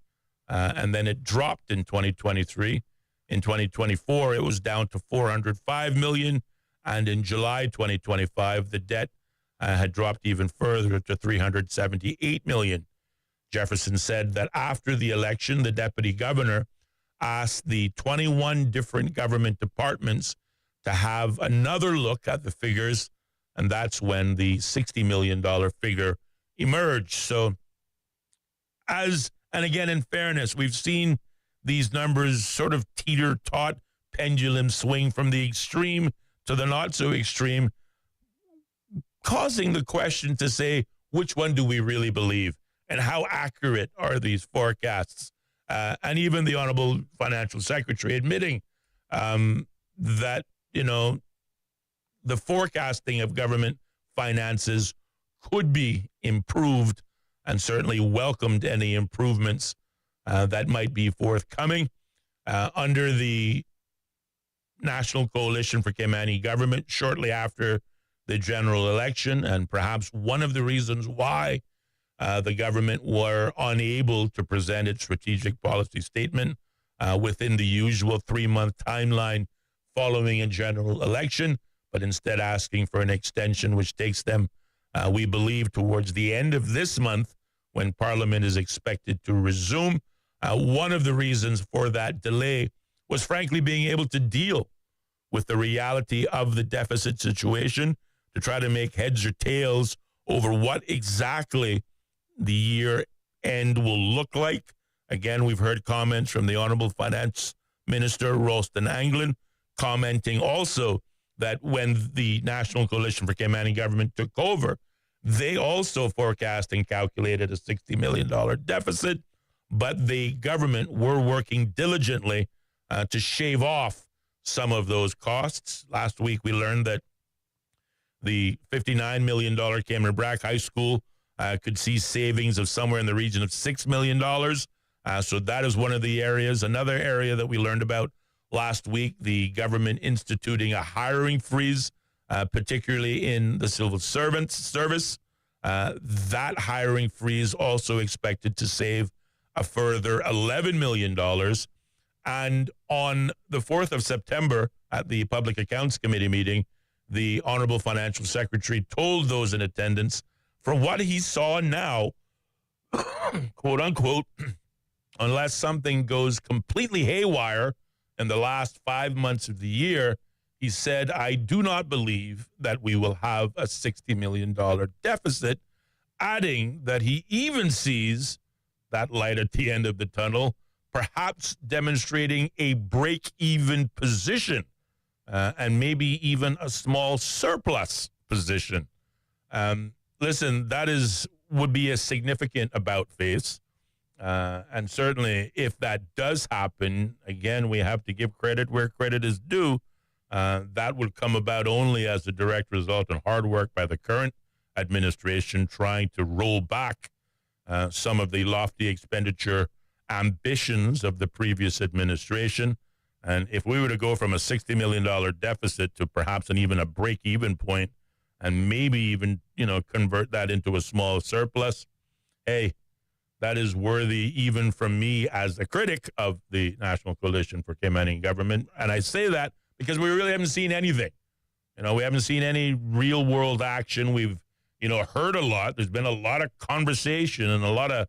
and then it dropped in 2023. In 2024, it was down to $405 million, and in July 2025, the debt had dropped even further to $378 million. Jefferson said that after the election, the deputy governor asked the 21 different government departments to have another look at the figures, and that's when the $60 million figure emerged. So, and again, in fairness, we've seen these numbers sort of teeter-tot pendulum swing from the extreme to the not-so-extreme, causing the question to say, which one do we really believe? And how accurate are these forecasts? And even the Honorable Financial Secretary admitting that, the forecasting of government finances could be improved, and certainly welcomed any improvements that might be forthcoming. Under the National Coalition for Kaimani government, shortly after the general election, and perhaps one of the reasons why the government were unable to present its strategic policy statement within the usual 3-month timeline following a general election, but instead asking for an extension, which takes them, we believe, towards the end of this month when Parliament is expected to resume. One of the reasons for that delay was frankly being able to deal with the reality of the deficit situation, to try to make heads or tails over what exactly the year end will look like. Again, we've heard comments from the Honorable Finance Minister, Ralston Anglin, commenting also that when the National Coalition for Kaimani government took over, they also forecast and calculated a $60 million deficit, but the government were working diligently to shave off some of those costs. Last week, we learned that the $59 million Cameron Brack High School could see savings of somewhere in the region of $6 million. So that is one of the areas. Another area that we learned about last week, the government instituting a hiring freeze, particularly in the civil service. That hiring freeze also expected to save a further $11 million. And on the 4th of September at the Public Accounts Committee meeting, the Honorable Financial Secretary told those in attendance, from what he saw now, quote unquote, unless something goes completely haywire in the last 5 months of the year, he said, I do not believe that we will have a $60 million deficit, adding that he even sees that light at the end of the tunnel, perhaps demonstrating a break-even position, and maybe even a small surplus position. Listen, that would be a significant about-face. And certainly if that does happen, again, we have to give credit where credit is due. That would come about only as a direct result of hard work by the current administration trying to roll back some of the lofty expenditure ambitions of the previous administration. And if we were to go from a $60 million deficit to perhaps even a break-even point, and maybe even, convert that into a small surplus, hey, that is worthy even from me as a critic of the National Coalition for Kaimani government. And I say that because we really haven't seen anything. We haven't seen any real-world action. We've, heard a lot. There's been a lot of conversation and a lot of,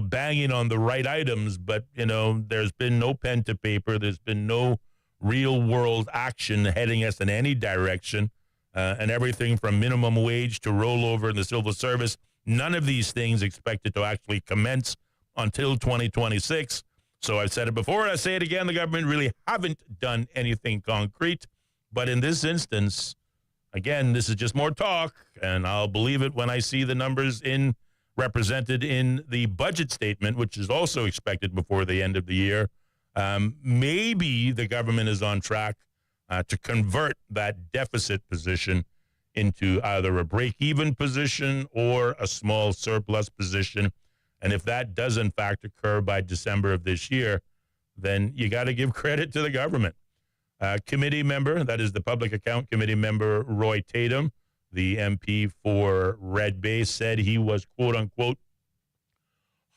banging on the right items, but, there's been no pen to paper. There's been no real-world action heading us in any direction. And everything from minimum wage to rollover in the civil service, none of these things expected to actually commence until 2026. So I've said it before, and I say it again, the government really haven't done anything concrete. But in this instance, again, this is just more talk, and I'll believe it when I see the numbers represented in the budget statement, which is also expected before the end of the year. Maybe the government is on track to convert that deficit position into either a break-even position or a small surplus position. And if that does, in fact, occur by December of this year, then you got to give credit to the government. Committee member, that is the Public Account Committee member, Roy Tatum, the MP for Red Bay, said he was, quote-unquote,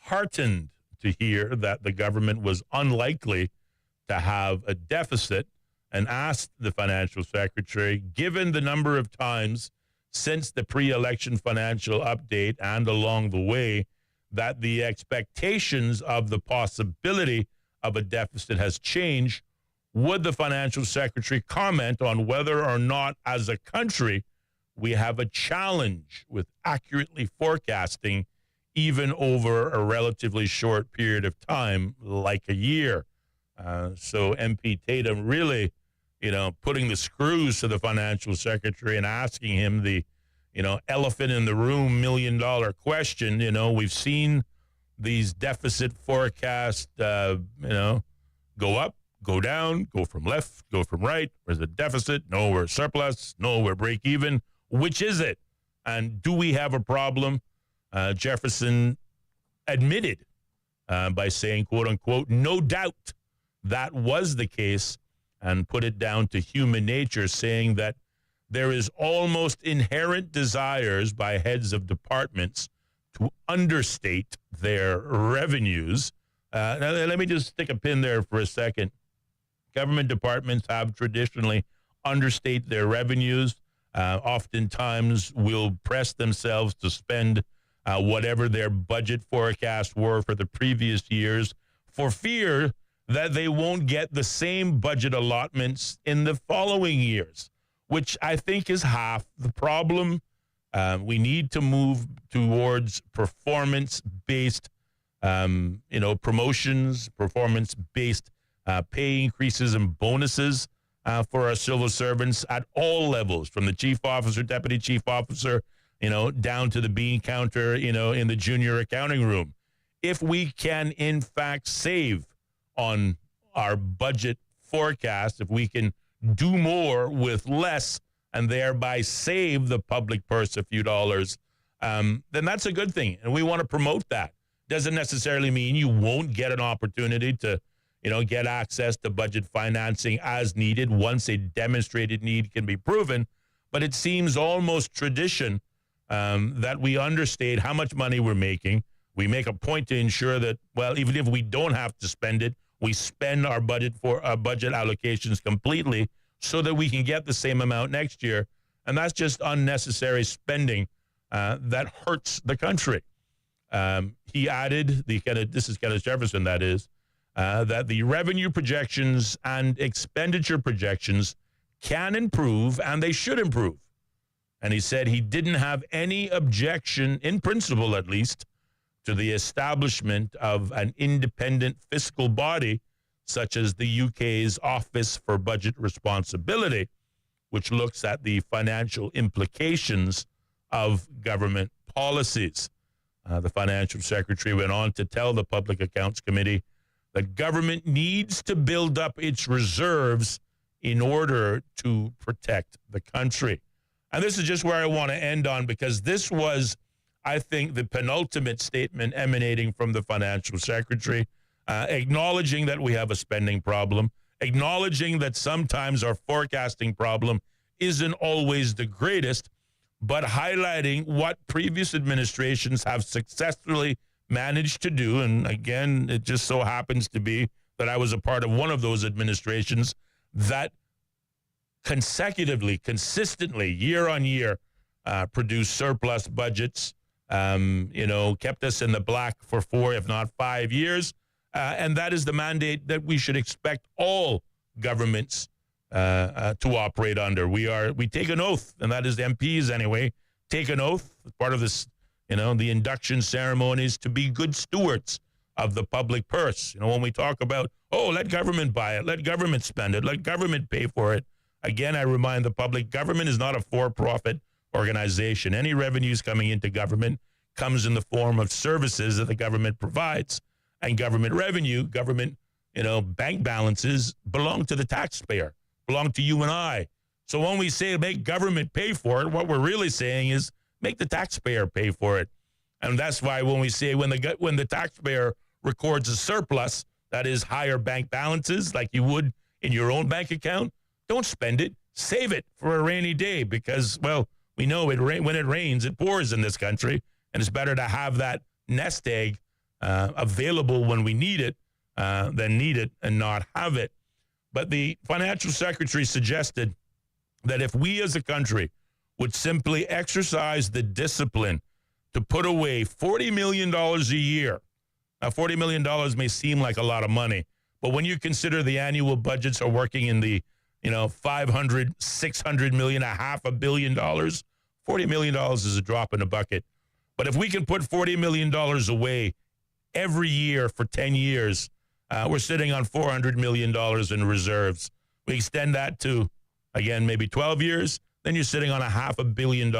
heartened to hear that the government was unlikely to have a deficit, and asked the financial secretary, given the number of times since the pre-election financial update and along the way that the expectations of the possibility of a deficit has changed, would the financial secretary comment on whether or not, as a country, we have a challenge with accurately forecasting even over a relatively short period of time, like a year? So MP Tatum really, putting the screws to the financial secretary and asking him the, elephant in the room, $1 million question. We've seen these deficit forecasts, go up, go down, go from left, go from right. Where's the deficit? No, we're surplus. No, we're break even. Which is it? And do we have a problem? Jefferson admitted by saying, quote unquote, no doubt that was the case, and put it down to human nature, saying that there is almost inherent desires by heads of departments to understate their revenues. Now, let me just stick a pin there for a second. Government departments have traditionally understate their revenues, oftentimes will press themselves to spend whatever their budget forecasts were for the previous years for fear that they won't get the same budget allotments in the following years, which I think is half the problem. We need to move towards performance-based, promotions, performance-based pay increases and bonuses for our civil servants at all levels, from the chief officer, deputy chief officer, down to the bean counter, in the junior accounting room. If we can, in fact, save on our budget forecast, if we can do more with less and thereby save the public purse a few dollars, then that's a good thing. And we want to promote that. Doesn't necessarily mean you won't get an opportunity to, get access to budget financing as needed once a demonstrated need can be proven. But it seems almost tradition that we understate how much money we're making. We make a point to ensure that, well, even if we don't have to spend it, we spend our budget allocations completely so that we can get the same amount next year. And that's just unnecessary spending that hurts the country. He added, this is Kenneth Jefferson, that is, that the revenue projections and expenditure projections can improve, and they should improve. And he said he didn't have any objection, in principle at least, to the establishment of an independent fiscal body such as the UK's Office for Budget Responsibility, which looks at the financial implications of government policies. The financial secretary went on to tell the Public Accounts Committee that government needs to build up its reserves in order to protect the country. And this is just where I want to end on, because this was, I think, the penultimate statement emanating from the financial secretary, acknowledging that we have a spending problem, acknowledging that sometimes our forecasting problem isn't always the greatest, but highlighting what previous administrations have successfully managed to do. And again, it just so happens to be that I was a part of one of those administrations that consecutively, consistently, year on year, produced surplus budgets, kept us in the black for 4, if not 5 years. And that is the mandate that we should expect all governments to operate under. We take an oath, and that is the MPs anyway, take an oath, part of this, the induction ceremonies, to be good stewards of the public purse. When we talk about, let government buy it, let government spend it, let government pay for it. Again, I remind the public, government is not a for-profit organization. Any revenues coming into government comes in the form of services that the government provides. And government revenue, government, bank balances belong to the taxpayer, belong to you and I. So when we say make government pay for it, what we're really saying is make the taxpayer pay for it. And that's why when we say when the taxpayer records a surplus, that is higher bank balances like you would in your own bank account, don't spend it, save it for a rainy day because, well, we know when it rains, it pours in this country, and it's better to have that nest egg available when we need it than need it and not have it. But the financial secretary suggested that if we as a country would simply exercise the discipline to put away $40 million a year. Now, $40 million may seem like a lot of money, but when you consider the annual budgets are working in the, $500, $600 million, $500 million, $40 million is a drop in the bucket. But if we can put $40 million away every year for 10 years, we're sitting on $400 million in reserves. We extend that to, again, maybe 12 years, then you're sitting on $500 million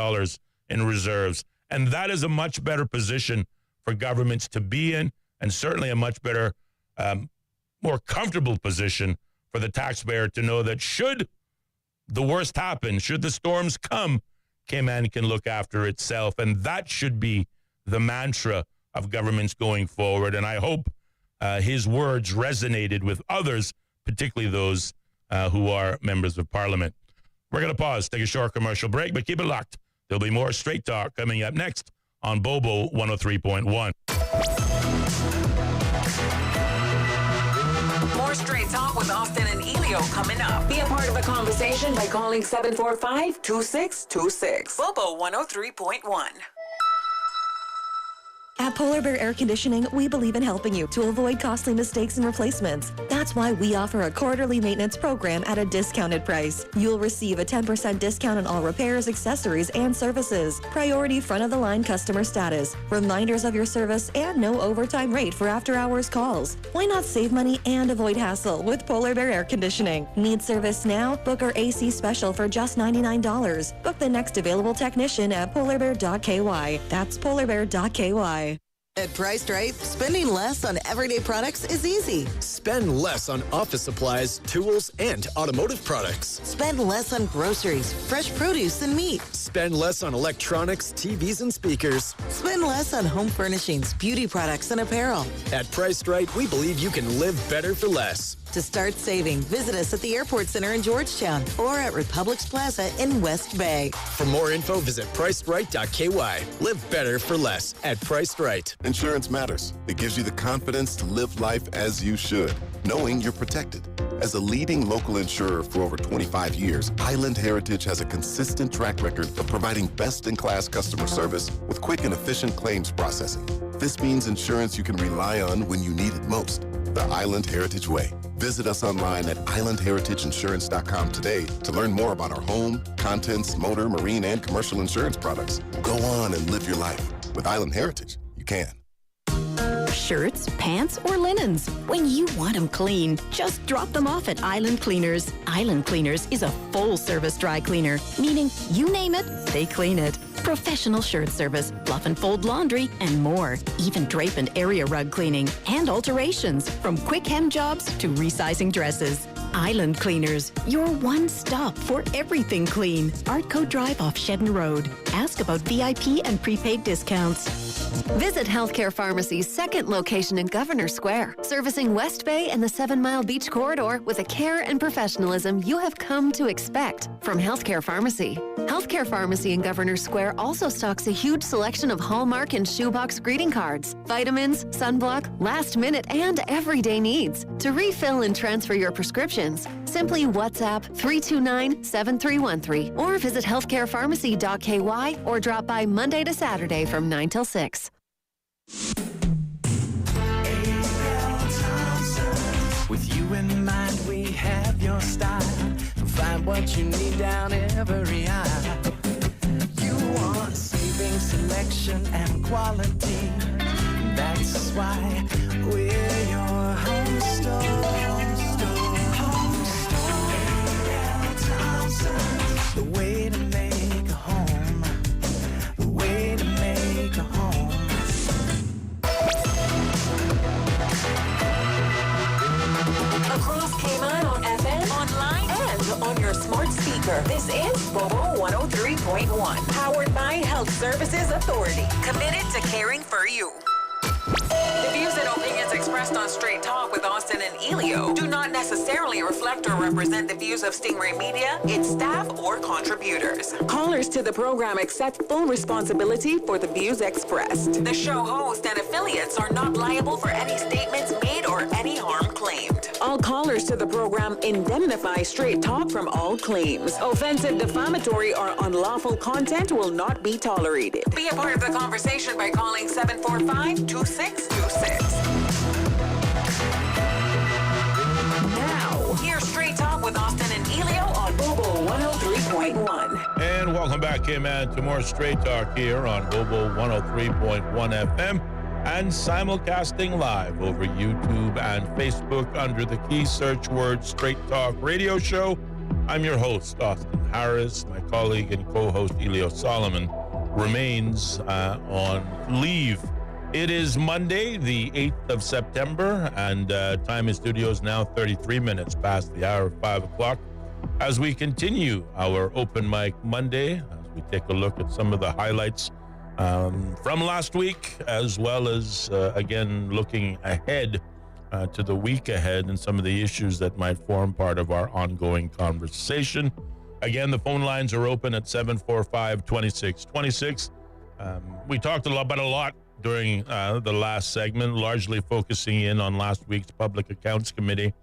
in reserves. And that is a much better position for governments to be in, and certainly a much better, more comfortable position for the taxpayer to know that should the worst happen, should the storms come, Cayman can look after itself. And that should be the mantra of governments going forward. And I hope his words resonated with others, particularly those who are members of parliament. We're going to pause, take a short commercial break, but keep it locked. There'll be more Straight Talk coming up next on Bobo 103.1. More Straight Talk with Austin and Ellio coming up. Be a part of the conversation by calling 745-2626. Bobo 103.1. At Polar Bear Air Conditioning, we believe in helping you to avoid costly mistakes and replacements. That's why we offer a quarterly maintenance program at a discounted price. You'll receive a 10% discount on all repairs, accessories, and services. Priority front-of-the-line customer status, reminders of your service, and no overtime rate for after-hours calls. Why not save money and avoid hassle with Polar Bear Air Conditioning? Need service now? Book our AC special for just $99. Book the next available technician at polarbear.ky. That's polarbear.ky. At Price Right, spending less on everyday products is easy. Spend less on office supplies, tools, and automotive products. Spend less on groceries, fresh produce, and meat. Spend less on electronics, TVs, and speakers. Spend less on home furnishings, beauty products, and apparel. At Price Right, we believe you can live better for less. To start saving, visit us at the Airport Center in Georgetown or at Republix Plaza in West Bay. For more info, visit priceright.ky. Live better for less at Price Right. Insurance matters. It gives you the confidence to live life as you should, knowing you're protected. As a leading local insurer for over 25 years, Island Heritage has a consistent track record of providing best-in-class customer service with quick and efficient claims processing. This means insurance you can rely on when you need it most. The Island Heritage Way. Visit us online at islandheritageinsurance.com today to learn more about our home, contents, motor, marine, and commercial insurance products. Go on and live your life. With Island Heritage, you can. Shirts, pants, or linens. When you want them clean, just drop them off at Island Cleaners. Island Cleaners is a full-service dry cleaner, meaning you name it, they clean it. Professional shirt service, fluff and fold laundry, and more. Even drape and area rug cleaning and alterations, from quick hem jobs to resizing dresses. Island Cleaners, your one stop for everything clean. Artco Drive off Shedden Road. Ask about VIP and prepaid discounts. Visit Healthcare Pharmacy's second location in Governor Square, servicing West Bay and the 7 Mile Beach Corridor with a care and professionalism you have come to expect from Healthcare Pharmacy. Healthcare Pharmacy in Governor Square also stocks a huge selection of Hallmark and shoebox greeting cards, vitamins, sunblock, last minute, and everyday needs. To refill and transfer your prescriptions, simply WhatsApp 329-7313 or visit healthcarepharmacy.ky or drop by Monday to Saturday from 9 till 6. With you in mind, we have your style. Find what you need down every aisle. You want saving, selection, and quality. That's why we're your home store. The way to make a home. The way to make a home. Center. This is Bobo 103.1, powered by Health Services Authority, committed to caring for you. The views and opinions expressed on Straight Talk with Austin and Ellio do not necessarily reflect or represent the views of Stingray Media, its staff, or contributors. Callers to the program accept full responsibility for the views expressed. The show host and affiliates are not liable for any statements made or any harm claimed. All callers to the program indemnify Straight Talk from all claims. Offensive, defamatory, or unlawful content will not be tolerated. Be a part of the conversation by calling 745-2626. Now, here's Straight Talk with Austin and Ellio on Bobo 103.1. And welcome back, man, to more Straight Talk here on Bobo 103.1 FM and simulcasting live over YouTube and Facebook under the key search word Straight Talk Radio Show. I'm your host, Austin Harris. My colleague and co-host, Ellio Solomon, remains on leave. It is Monday, the 8th of September, and time in studio is now 33 minutes past the hour of 5 o'clock. As we continue our Open Mic Monday, as we take a look at some of the highlights from last week, as well as, again, looking ahead to the week ahead and some of the issues that might form part of our ongoing conversation. Again, the phone lines are open at 745-2626. We talked about a lot during the last segment, largely focusing in on last week's Public Accounts Committee,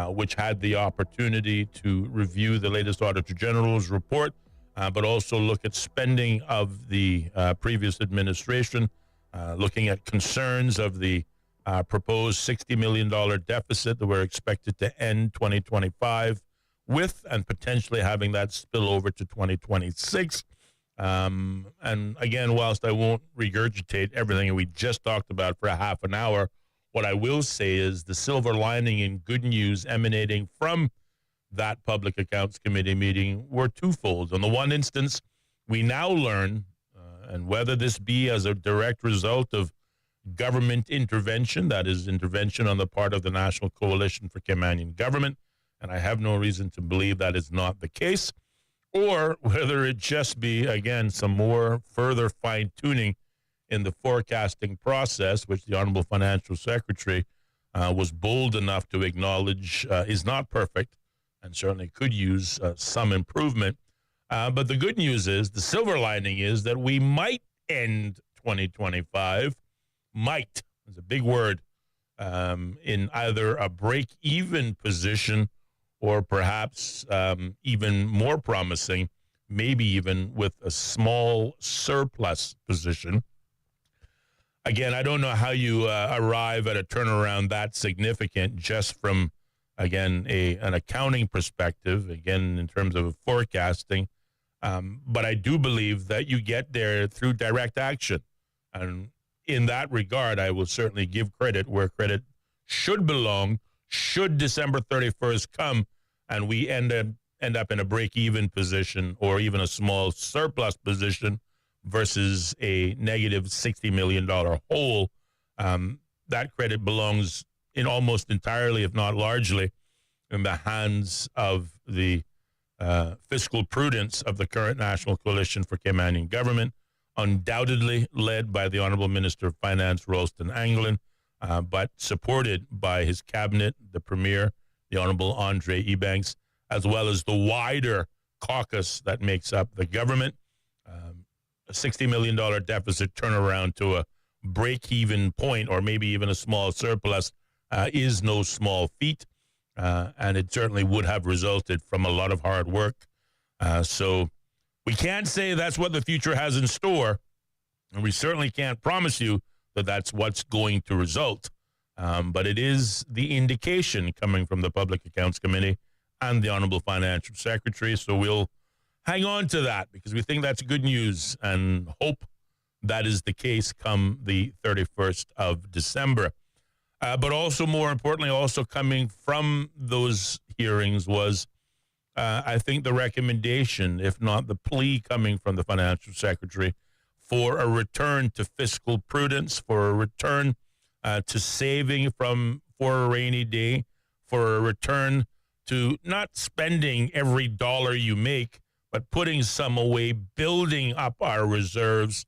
which had the opportunity to review the latest Auditor General's report, but also look at spending of the previous administration, looking at concerns of the proposed $60 million deficit that we're expected to end 2025 with, and potentially having that spill over to 2026. And again, whilst I won't regurgitate everything we just talked about for a half an hour, what I will say is the silver lining and good news emanating from that Public Accounts Committee meeting were twofold. In the one instance, we now learn, and whether this be as a direct result of government intervention, that is intervention on the part of the National Coalition for Caymanian Government, and I have no reason to believe that is not the case, or whether it just be, again, some more further fine-tuning in the forecasting process, which the Honorable Financial Secretary was bold enough to acknowledge is not perfect and certainly could use some improvement. But the good news is, the silver lining is that we might end 2025, might, is a big word, in either a break-even position or perhaps even more promising, maybe even with a small surplus position. Again, I don't know how you arrive at a turnaround that significant just from, again, an accounting perspective, again, in terms of forecasting. But I do believe that you get there through direct action. And in that regard, I will certainly give credit where credit should belong, should December 31st come and we end up in a break-even position or even a small surplus position versus a negative $60 million hole. That credit belongs in almost entirely, if not largely, in the hands of the fiscal prudence of the current National Coalition for Caymanian Government, undoubtedly led by the Honourable Minister of Finance, Ralston Anglin, but supported by his cabinet, the Premier, the Honourable Andre Ebanks, as well as the wider caucus that makes up the government. A $60 million deficit turnaround to a break-even point or maybe even a small surplus is no small feat, and it certainly would have resulted from a lot of hard work. So we can't say that's what the future has in store, and we certainly can't promise you that that's what's going to result. But it is the indication coming from the Public Accounts Committee and the Honourable Financial Secretary. So we'll hang on to that because we think that's good news and hope that is the case come the 31st of December. But also, more importantly, also coming from those hearings was, I think, the recommendation, if not the plea coming from the Financial Secretary, for a return to fiscal prudence, for a return to saving for a rainy day, for a return to not spending every dollar you make, but putting some away, building up our reserves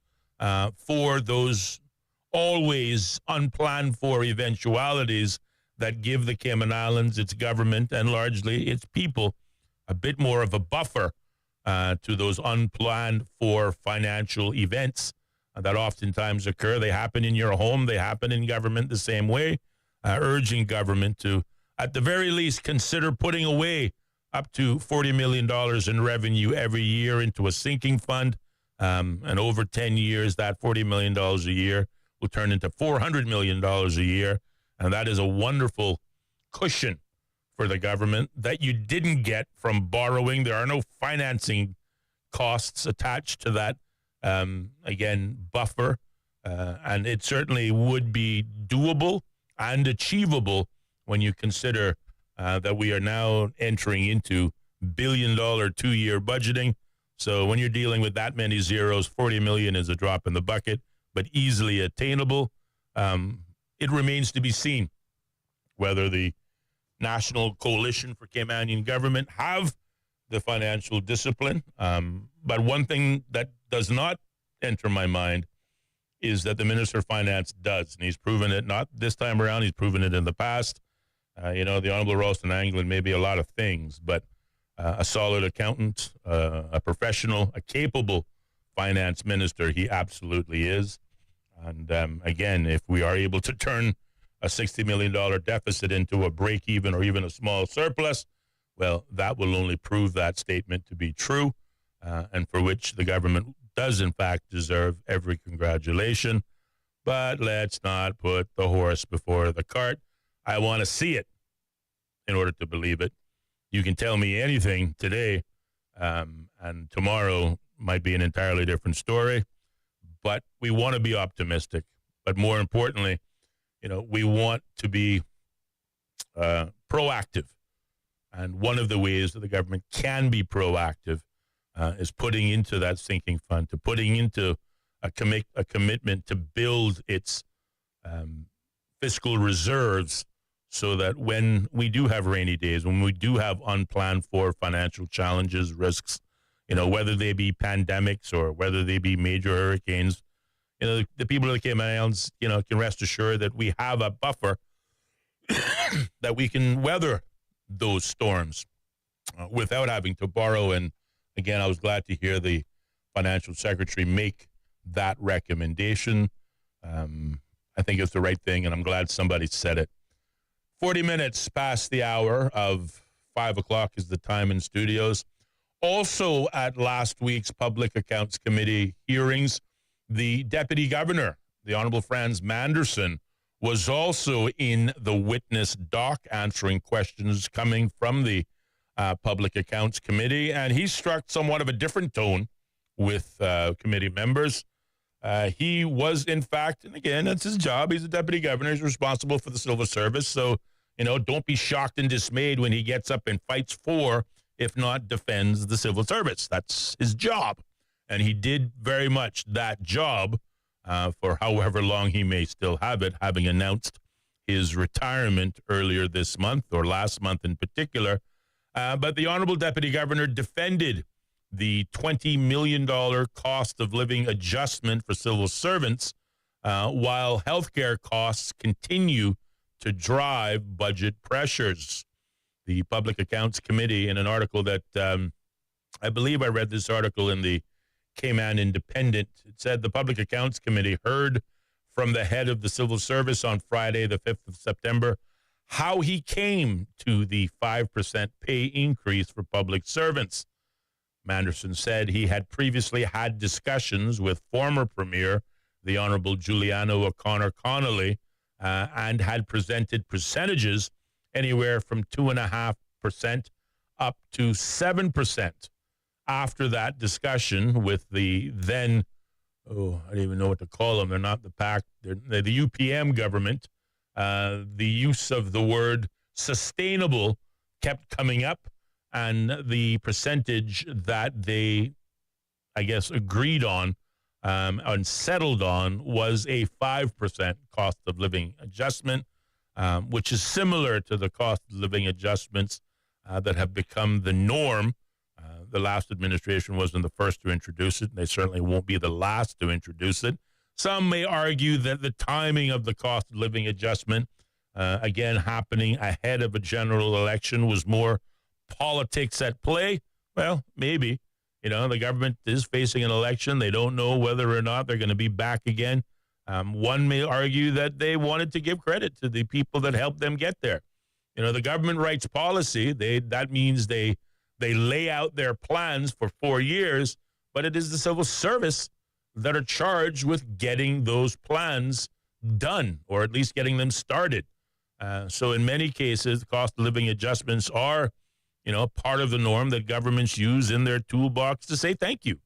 for those always unplanned for eventualities that give the Cayman Islands, its government, and largely its people a bit more of a buffer to those unplanned for financial events that oftentimes occur. They happen in your home. They happen in government the same way, urging government to, at the very least, consider putting away up to $40 million in revenue every year into a sinking fund. And over 10 years, that $40 million a year will turn into $400 million a year. And that is a wonderful cushion for the government that you didn't get from borrowing. There are no financing costs attached to that, buffer. And it certainly would be doable and achievable when you consider that we are now entering into billion-dollar 2-year budgeting. So when you're dealing with that many zeros, 40 million is a drop in the bucket, but easily attainable. It remains to be seen whether the National Coalition for Caymanian Government have the financial discipline. But one thing that does not enter my mind is that the Minister of Finance does, and he's proven it not this time around, he's proven it in the past. The Honorable Ralston Anglin may be a lot of things, but a solid accountant, a professional, a capable finance minister, he absolutely is. And again, if we are able to turn a $60 million deficit into a break-even or even a small surplus, well, that will only prove that statement to be true, and for which the government does, in fact, deserve every congratulation. But let's not put the horse before the cart. I want to see it in order to believe it. You can tell me anything today, and tomorrow might be an entirely different story. But we want to be optimistic. But more importantly, we want to be proactive. And one of the ways that the government can be proactive is putting into that sinking fund, to putting into a commitment to build its fiscal reserves so that when we do have rainy days, when we do have unplanned for financial challenges, risks, whether they be pandemics or whether they be major hurricanes, the people of the Cayman Islands, can rest assured that we have a buffer that we can weather those storms without having to borrow. And again, I was glad to hear the financial secretary make that recommendation. I think it's the right thing, and I'm glad somebody said it. 40 minutes past the hour of 5 o'clock is the time in studios. Also at last week's Public Accounts Committee hearings, the Deputy Governor, the Honorable Franz Manderson, was also in the witness dock answering questions coming from the Public Accounts Committee, and he struck somewhat of a different tone with committee members. He was, in fact, and again, that's his job. He's a deputy governor. He's responsible for the civil service. So, don't be shocked and dismayed when he gets up and fights for, if not defends, the civil service. That's his job. And he did very much that job for however long he may still have it, having announced his retirement earlier this month, or last month in particular. But the Honorable Deputy Governor defended the $20 million cost of living adjustment for civil servants, while healthcare costs continue to drive budget pressures. The Public Accounts Committee, in an article that I believe I read this article in the Cayman Independent, it said the Public Accounts Committee heard from the head of the civil service on Friday, the 5th of September, how he came to the 5% pay increase for public servants. Manderson said he had previously had discussions with former Premier, the Honorable Juliano O'Connor Connolly, and had presented percentages anywhere from 2.5% up to 7%. After that discussion with the then, I don't even know what to call them. They're not the PAC, they're the UPM government. The use of the word sustainable kept coming up, and the percentage that they, I guess, agreed on and settled on was a 5% cost of living adjustment, which is similar to the cost of living adjustments that have become the norm. The last administration wasn't the first to introduce it. They certainly won't be the last to introduce it. Some may argue that the timing of the cost of living adjustment, again, happening ahead of a general election, was more politics at play. Well, maybe. The government is facing an election. They don't know whether or not they're going to be back again. One may argue that they wanted to give credit to the people that helped them get there. The government writes policy. That means they lay out their plans for 4 years, but it is the civil service that are charged with getting those plans done, or at least getting them started. So in many cases, cost of living adjustments are, part of the norm that governments use in their toolbox to say thank you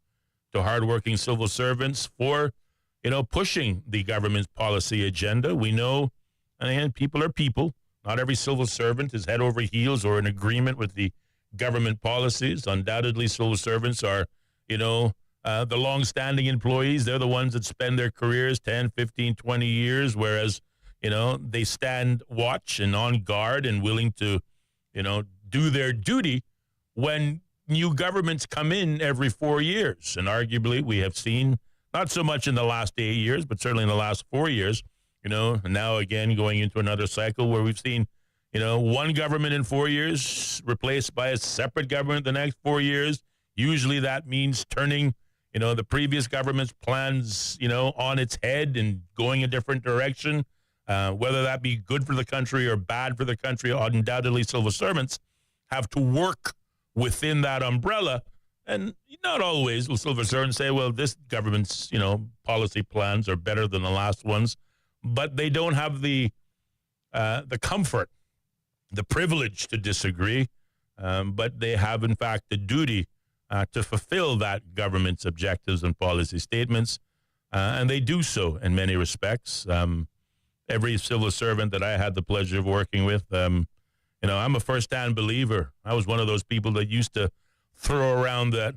to hardworking civil servants for, pushing the government's policy agenda. We know, and people are people. Not every civil servant is head over heels or in agreement with the government policies. Undoubtedly, civil servants are, the long-standing employees. They're the ones that spend their careers 10, 15, 20 years, whereas, they stand watch and on guard and willing to, do their duty when new governments come in every 4 years. And arguably, we have seen, not so much in the last 8 years, but certainly in the last 4 years, and now again going into another cycle where we've seen, one government in 4 years replaced by a separate government the next 4 years. Usually that means turning, the previous government's plans, on its head and going a different direction. Whether that be good for the country or bad for the country, undoubtedly civil servants have to work within that umbrella. And not always will civil servants say, well, this government's, policy plans are better than the last ones. But they don't have the comfort, the privilege to disagree, but they have, in fact, the duty to fulfill that government's objectives and policy statements, and they do so in many respects. Every civil servant that I had the pleasure of working with, I'm a first-hand believer. I was one of those people that used to throw around that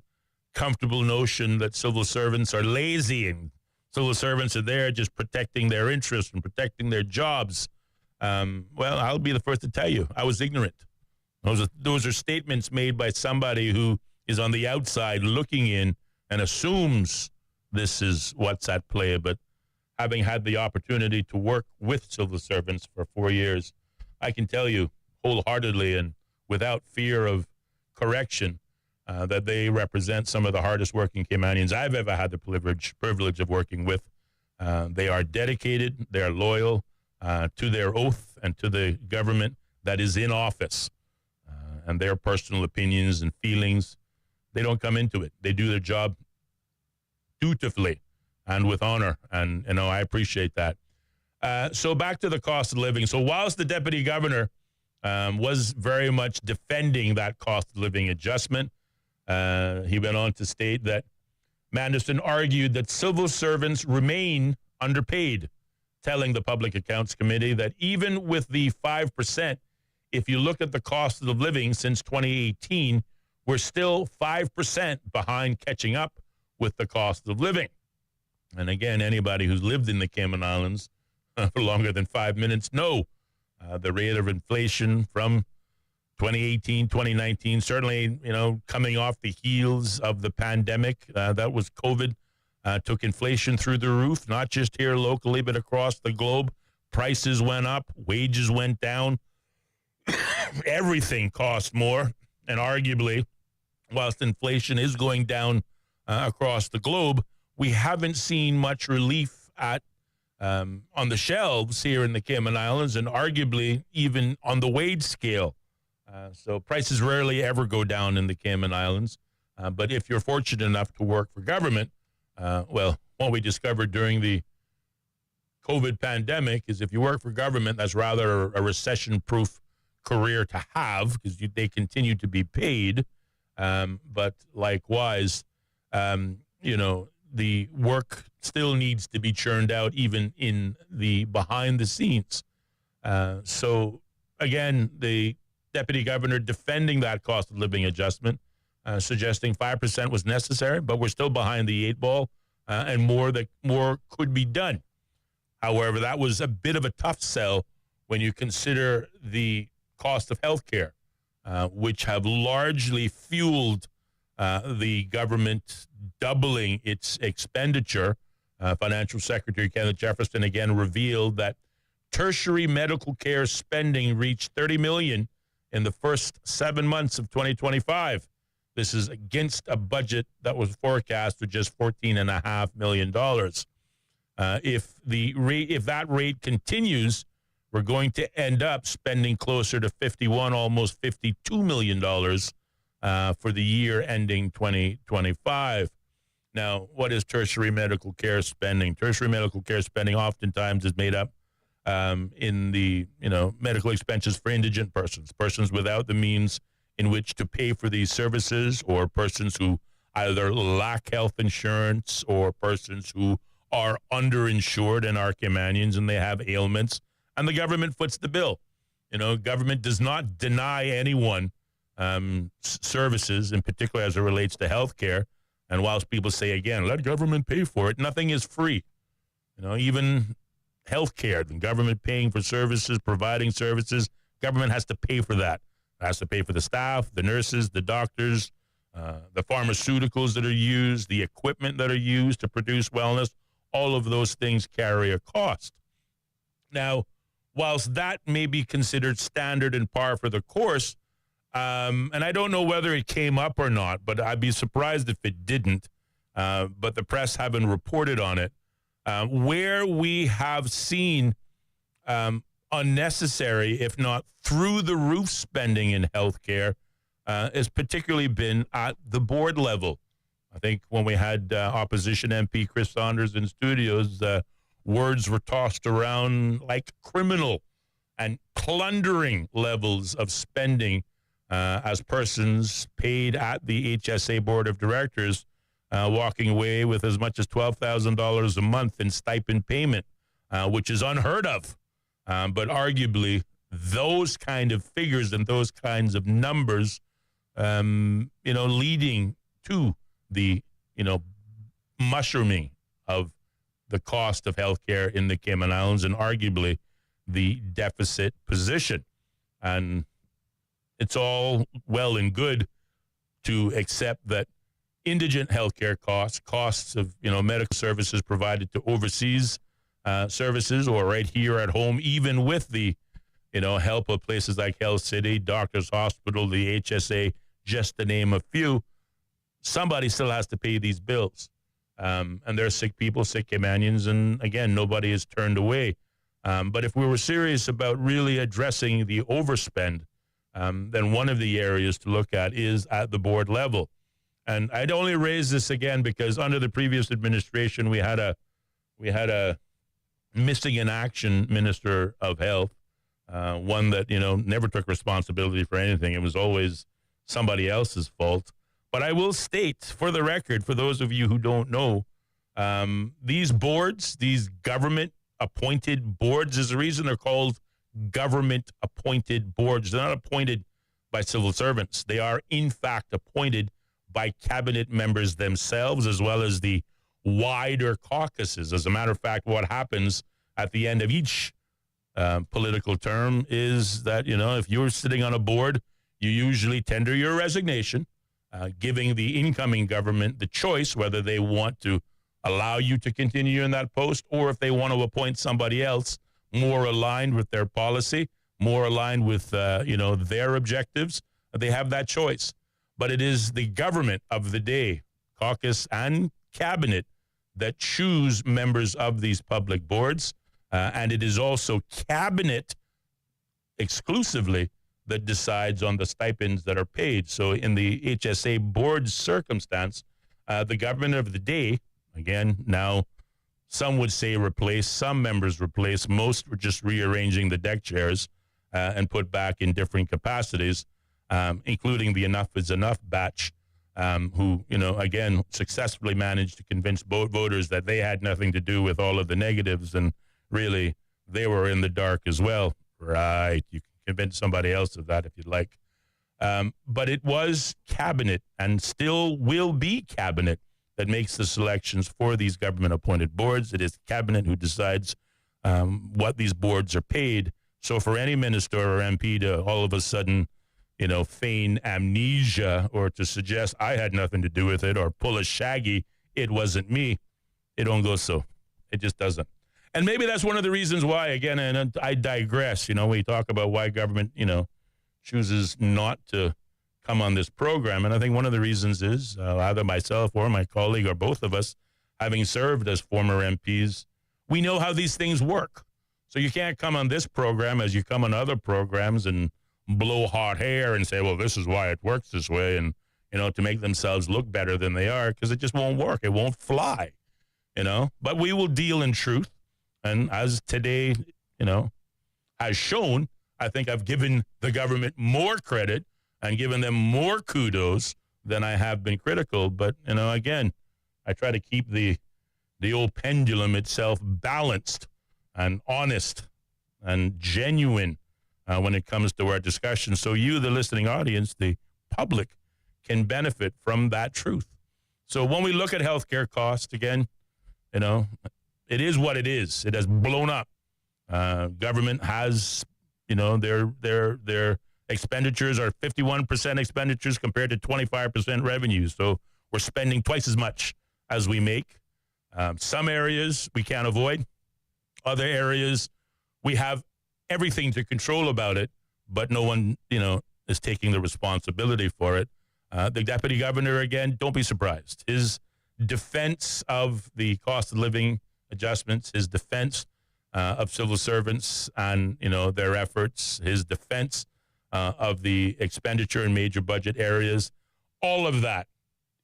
comfortable notion that civil servants are lazy and civil servants are there just protecting their interests and protecting their jobs. Well, I'll be the first to tell you, I was ignorant. Those are statements made by somebody who is on the outside looking in and assumes this is what's at play. But having had the opportunity to work with civil servants for 4 years, I can tell you wholeheartedly and without fear of correction that they represent some of the hardest working Caymanians I've ever had the privilege of working with. They are dedicated, they are loyal to their oath and to the government that is in office. And their personal opinions and feelings, they don't come into it. They do their job dutifully and with honor. And, I appreciate that. So back to the cost of living. So whilst the deputy governor was very much defending that cost of living adjustment, he went on to state that Manderson argued that civil servants remain underpaid, telling the Public Accounts Committee that even with the 5%, if you look at the cost of living since 2018, we're still 5% behind catching up with the cost of living. And again, anybody who's lived in the Cayman Islands for longer than 5 minutes know the rate of inflation from 2018, 2019, certainly, coming off the heels of the pandemic. That was COVID, took inflation through the roof, not just here locally, but across the globe. Prices went up, wages went down. Everything cost more. And arguably, whilst inflation is going down across the globe, we haven't seen much relief on the shelves here in the Cayman Islands, and arguably even on the wage scale. So prices rarely ever go down in the Cayman Islands. But if you're fortunate enough to work for government, what we discovered during the COVID pandemic is if you work for government, that's rather a recession-proof career to have because they continue to be paid. But likewise, the work still needs to be churned out even in the behind the scenes. So again, the deputy governor defending that cost of living adjustment, suggesting 5% was necessary, but we're still behind the 8 ball and more could be done. However, that was a bit of a tough sell when you consider the cost of health care. which have largely fueled the government doubling its expenditure. Financial Secretary Kenneth Jefferson again revealed that tertiary medical care spending reached $30 million in the first 7 months of 2025. This is against a budget that was forecast of just $14.5 million. If that rate continues, we're going to end up spending closer to almost $52 million for the year ending 2025. Now, what is tertiary medical care spending? Tertiary medical care spending oftentimes is made up in the medical expenses for indigent persons without the means in which to pay for these services, or persons who either lack health insurance or persons who are underinsured and are Caymanians and they have ailments, and the government foots the bill. Government does not deny anyone services, in particular as it relates to health care. And whilst people say, again, let government pay for it, nothing is free. Even health care, the government paying for services, providing services, government has to pay for that. It has to pay for the staff, the nurses, the doctors, the pharmaceuticals that are used, the equipment that are used to produce wellness. All of those things carry a cost. Now, whilst that may be considered standard and par for the course, and I don't know whether it came up or not, but I'd be surprised if it didn't, but the press haven't reported on it, where we have seen unnecessary, if not through-the-roof spending in healthcare, has particularly been at the board level. I think when we had opposition MP Chris Saunders in studios, words were tossed around like criminal and plundering levels of spending as persons paid at the HSA Board of Directors walking away with as much as $12,000 a month in stipend payment, which is unheard of. But arguably, those kind of figures and those kinds of numbers, leading to the, mushrooming of the cost of healthcare in the Cayman Islands, and arguably the deficit position. And it's all well and good to accept that indigent healthcare costs of, medical services provided to overseas services or right here at home, even with the, help of places like Health City, Doctors Hospital, the HSA, just to name a few, somebody still has to pay these bills. And there are sick people, sick Caymanians, and again, nobody is turned away. But if we were serious about really addressing the overspend, then one of the areas to look at is at the board level. And I'd only raise this again because under the previous administration, we had a missing in action minister of health, one that, never took responsibility for anything. It was always somebody else's fault. But I will state, for the record, for those of you who don't know, these boards, these government-appointed boards, is the reason they're called government-appointed boards. They're not appointed by civil servants. They are, in fact, appointed by cabinet members themselves, as well as the wider caucuses. As a matter of fact, what happens at the end of each political term is that, if you're sitting on a board, you usually tender your resignation, giving the incoming government the choice whether they want to allow you to continue in that post or if they want to appoint somebody else more aligned with their policy, more aligned with, their objectives. They have that choice. But it is the government of the day, caucus and cabinet, that choose members of these public boards. And it is also cabinet exclusively that decides on the stipends that are paid. So in the HSA board circumstance, the government of the day, again, now some would say replace, some members replace, most were just rearranging the deck chairs and put back in different capacities, including the Enough is Enough batch, who, again, successfully managed to convince voters that they had nothing to do with all of the negatives, and really they were in the dark as well. Right, you can convince somebody else of that if you'd like. But it was cabinet and still will be cabinet that makes the selections for these government-appointed boards. It is cabinet who decides what these boards are paid. So for any minister or MP to all of a sudden, feign amnesia or to suggest I had nothing to do with it or pull a Shaggy, it wasn't me. It don't go so. It just doesn't. And maybe that's one of the reasons why, again, and I digress, we talk about why government, chooses not to come on this program. And I think one of the reasons is either myself or my colleague or both of us, having served as former MPs, we know how these things work. So you can't come on this program as you come on other programs and blow hot hair and say, well, this is why it works this way, and, to make themselves look better than they are, because it just won't work. It won't fly, But we will deal in truth. And as today, has shown, I think I've given the government more credit and given them more kudos than I have been critical. But, again, I try to keep the old pendulum itself balanced and honest and genuine when it comes to our discussion. So you, the listening audience, the public, can benefit from that truth. So when we look at healthcare costs, again, it is what it is. It has blown up. Government has, their expenditures are 51% expenditures compared to 25% revenues. So we're spending twice as much as we make. Some areas we can't avoid. Other areas we have everything to control about it, but no one, is taking the responsibility for it. The deputy governor, again, don't be surprised. His defense of the cost of living adjustments, his defense of civil servants and, their efforts, his defense of the expenditure in major budget areas, all of that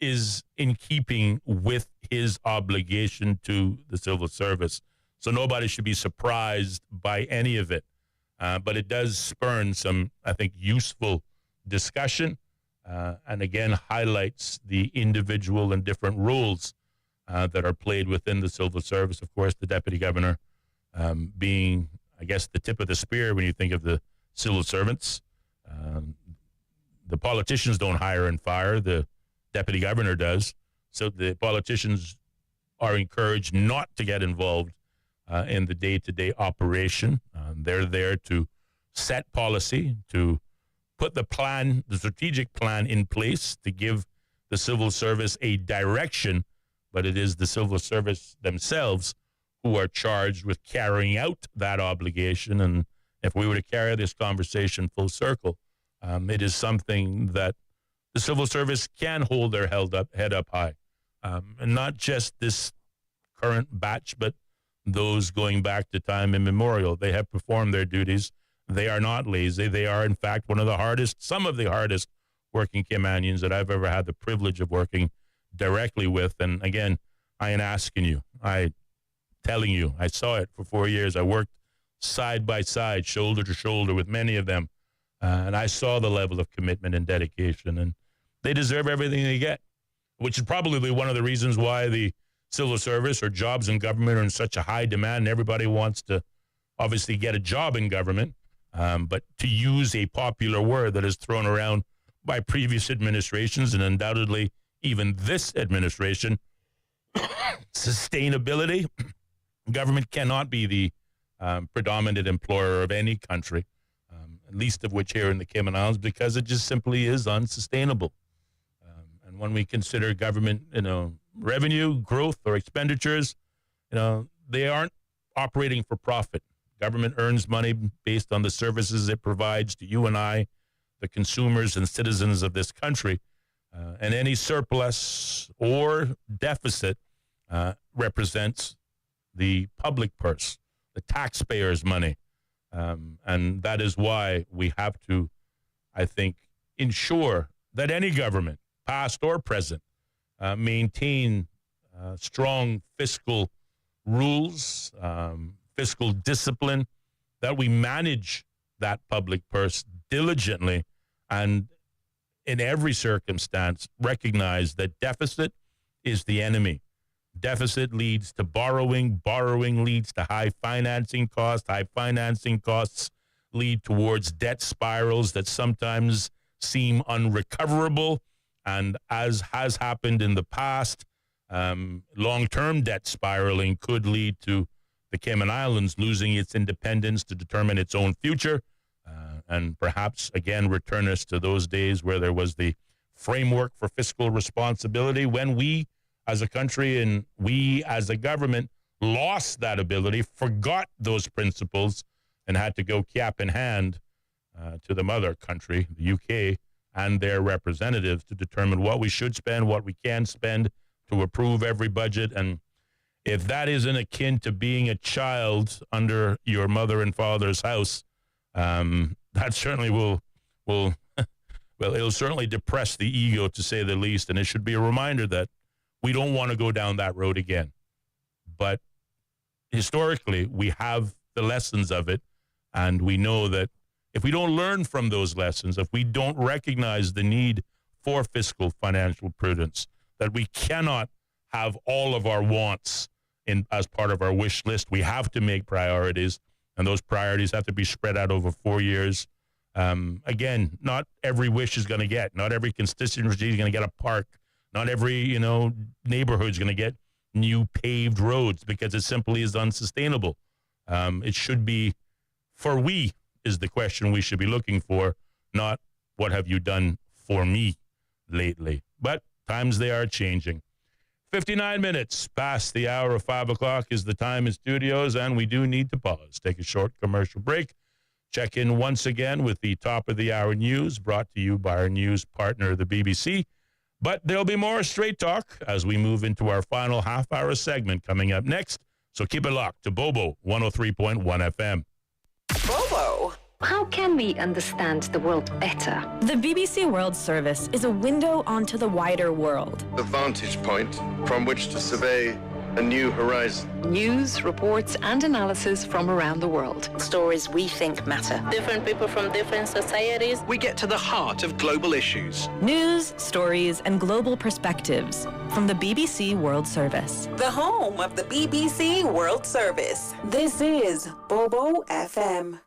is in keeping with his obligation to the civil service. So nobody should be surprised by any of it. But it does spurn some, I think, useful discussion and, again, highlights the individual and different roles that are played within the civil service. Of course, the deputy governor being, I guess, the tip of the spear when you think of the civil servants. The politicians don't hire and fire. The deputy governor does. So the politicians are encouraged not to get involved in the day-to-day operation. They're there to set policy, to put the strategic plan in place to give the civil service a direction, but it is the civil service themselves who are charged with carrying out that obligation. And if we were to carry this conversation full circle, it is something that the civil service can hold their head up high. And not just this current batch, but those going back to time immemorial. They have performed their duties. They are not lazy. They are, in fact, some of the hardest working Caymanians that I've ever had the privilege of working directly with. And again, I am asking you, telling you, I saw it for 4 years. I worked side by side, shoulder to shoulder with many of them. And I saw the level of commitment and dedication, and they deserve everything they get, which is probably one of the reasons why the civil service or jobs in government are in such a high demand. And everybody wants to obviously get a job in government, but to use a popular word that is thrown around by previous administrations and undoubtedly even this administration, sustainability. Government cannot be the predominant employer of any country, least of which here in the Cayman Islands, because it just simply is unsustainable. And when we consider government, revenue, growth, or expenditures, they aren't operating for profit. Government earns money based on the services it provides to you and I, the consumers and citizens of this country. And any surplus or deficit represents the public purse, the taxpayers' money. And that is why we have to, I think, ensure that any government, past or present, maintain strong fiscal rules, fiscal discipline, that we manage that public purse diligently and in every circumstance recognize that deficit is the enemy. Deficit leads to borrowing. Borrowing leads to high financing costs. High financing costs lead towards debt spirals that sometimes seem unrecoverable. And as has happened in the past, long-term debt spiraling could lead to the Cayman Islands losing its independence to determine its own future. and perhaps, again, return us to those days where there was the framework for fiscal responsibility when we as a country and we as a government lost that ability, forgot those principles, and had to go cap in hand to the mother country, the UK, and their representatives to determine what we should spend, what we can spend, to approve every budget. And if that isn't akin to being a child under your mother and father's house, that certainly will well, it'll certainly depress the ego, to say the least. And it should be a reminder that we don't want to go down that road again. But historically, we have the lessons of it, and we know that if we don't learn from those lessons, if we don't recognize the need for fiscal financial prudence, that we cannot have all of our wants as part of our wish list. We have to make priorities, and those priorities have to be spread out over 4 years. Again, not every wish is going to get. Not every constituency is going to get a park. Not every, neighborhood is going to get new paved roads, because it simply is unsustainable. It should be, for we is the question we should be looking for, not what have you done for me lately. But times, they are changing. 59 minutes past the hour of 5 o'clock is the time in studios, and we do need to pause, take a short commercial break, check in once again with the top of the hour news brought to you by our news partner, the BBC. But there'll be more Straight Talk as we move into our final half-hour segment coming up next. So keep it locked to Bobo 103.1 FM. Bobo. How can we understand the world better? The BBC World Service is a window onto the wider world. A vantage point from which to survey a new horizon. News, reports, and analysis from around the world. Stories we think matter. Different people from different societies. We get to the heart of global issues. News, stories, and global perspectives from the BBC World Service. The home of the BBC World Service. This is Bobo FM.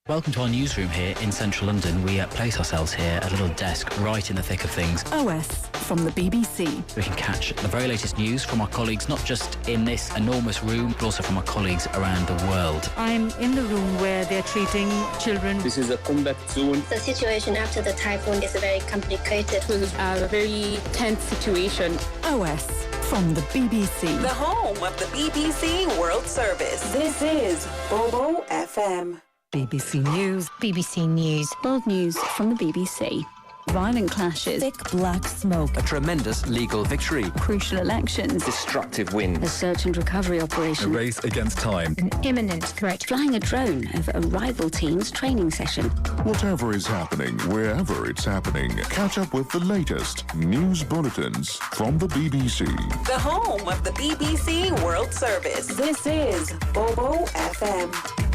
Welcome to our newsroom here in central London. We place ourselves here at a little desk right in the thick of things. OS from the BBC. We can catch the very latest news from our colleagues, not just in this enormous room, but also from our colleagues around the world. I'm in the room where they're treating children. This is a combat zone. The situation after the typhoon is very complicated. It was a very tense situation. OS from the BBC. The home of the BBC World Service. This is Bobo FM. BBC News. BBC News. World news from the BBC. Violent clashes. Thick black smoke. A tremendous legal victory. Crucial elections. Destructive wind. A search and recovery operation. A race against time. An imminent threat. Flying a drone over a rival team's training session. Whatever is happening, wherever it's happening, catch up with the latest news bulletins from the BBC. The home of the BBC World Service. This is Bobo FM.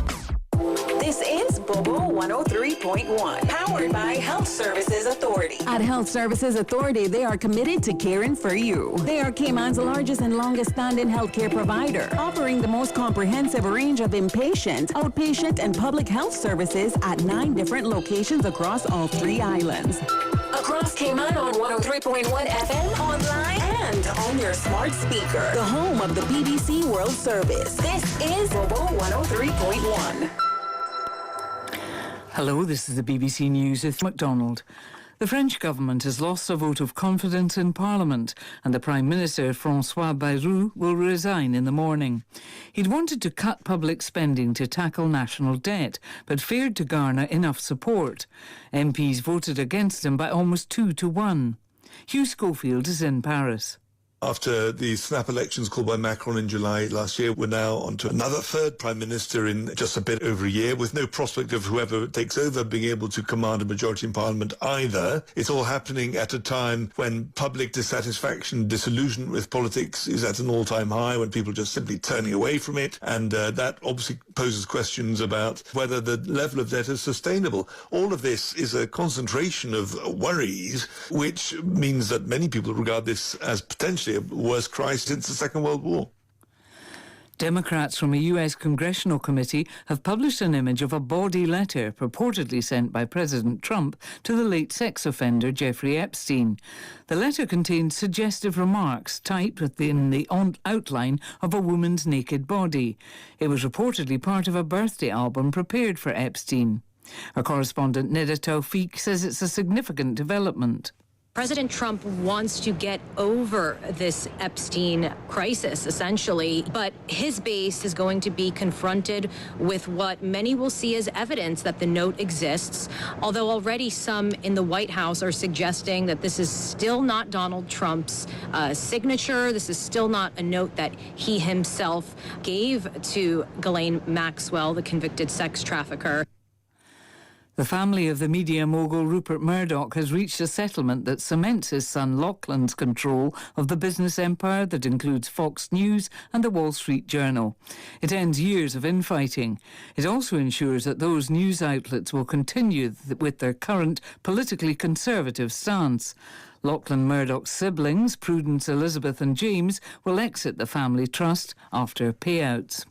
This is Bobo 103.1, powered by Health Services Authority. At Health Services Authority, they are committed to caring for you. They are Cayman's largest and longest standing healthcare provider, offering the most comprehensive range of inpatient, outpatient, and public health services at 9 different locations across all 3 islands. Across Cayman on 103.1 FM, online, and on your smart speaker. The home of the BBC World Service. This is Bobo 103.1. Hello, this is the BBC News with MacDonald. The French government has lost a vote of confidence in Parliament, and the Prime Minister, François Bayrou, will resign in the morning. He'd wanted to cut public spending to tackle national debt, but feared to garner enough support. MPs voted against him by almost 2-1. Hugh Schofield is in Paris. After the snap elections called by Macron in July last year, we're now on to another third Prime Minister in just a bit over a year, with no prospect of whoever takes over being able to command a majority in Parliament either. It's all happening at a time when public dissatisfaction, disillusionment with politics is at an all-time high, when people are just simply turning away from it, and that obviously poses questions about whether the level of debt is sustainable. All of this is a concentration of worries, which means that many people regard this as potentially a worst crisis since the Second World War. Democrats from a US congressional committee have published an image of a bawdy letter purportedly sent by President Trump to the late sex offender Jeffrey Epstein. The letter contained suggestive remarks typed within the outline of a woman's naked body. It was reportedly part of a birthday album prepared for Epstein. Our correspondent Neda Tawfiq says it's a significant development. President Trump wants to get over this Epstein crisis, essentially, but his base is going to be confronted with what many will see as evidence that the note exists, although already some in the White House are suggesting that this is still not Donald Trump's signature. This is still not a note that he himself gave to Ghislaine Maxwell, the convicted sex trafficker. The family of the media mogul Rupert Murdoch has reached a settlement that cements his son Lachlan's control of the business empire that includes Fox News and the Wall Street Journal. It ends years of infighting. It also ensures that those news outlets will continue with their current politically conservative stance. Lachlan Murdoch's siblings, Prudence, Elizabeth and James, will exit the family trust after payouts.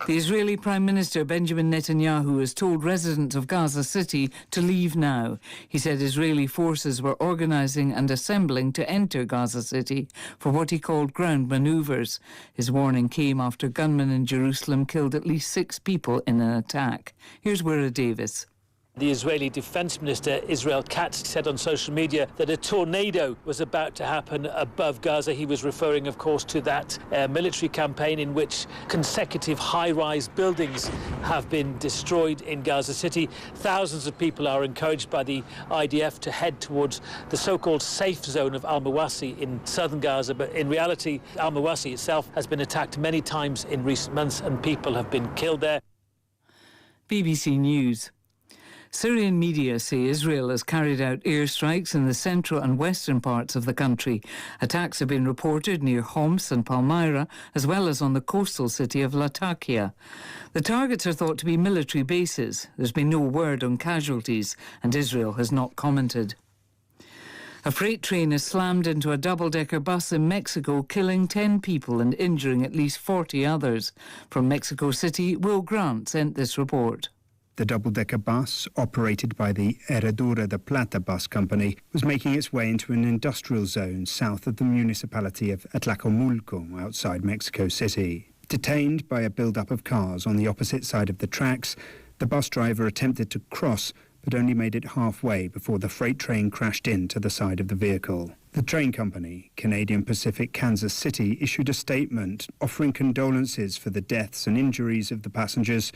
The Israeli Prime Minister Benjamin Netanyahu has told residents of Gaza City to leave now. He said Israeli forces were organising and assembling to enter Gaza City for what he called ground manoeuvres. His warning came after gunmen in Jerusalem killed at least 6 people in an attack. Here's Wira Davis. The Israeli Defense Minister Israel Katz said on social media that a tornado was about to happen above Gaza. He was referring, of course, to that military campaign in which consecutive high-rise buildings have been destroyed in Gaza City. Thousands of people are encouraged by the IDF to head towards the so-called safe zone of Al-Mawasi in southern Gaza. But in reality, Al-Mawasi itself has been attacked many times in recent months and people have been killed there. BBC News. Syrian media say Israel has carried out airstrikes in the central and western parts of the country. Attacks have been reported near Homs and Palmyra, as well as on the coastal city of Latakia. The targets are thought to be military bases. There's been no word on casualties, and Israel has not commented. A freight train has slammed into a double-decker bus in Mexico, killing 10 people and injuring at least 40 others. From Mexico City, Will Grant sent this report. The double-decker bus, operated by the Herradura de Plata bus company, was making its way into an industrial zone south of the municipality of Atlacomulco, outside Mexico City. Detained by a build-up of cars on the opposite side of the tracks, the bus driver attempted to cross, but only made it halfway before the freight train crashed into the side of the vehicle. The train company, Canadian Pacific Kansas City, issued a statement offering condolences for the deaths and injuries of the passengers,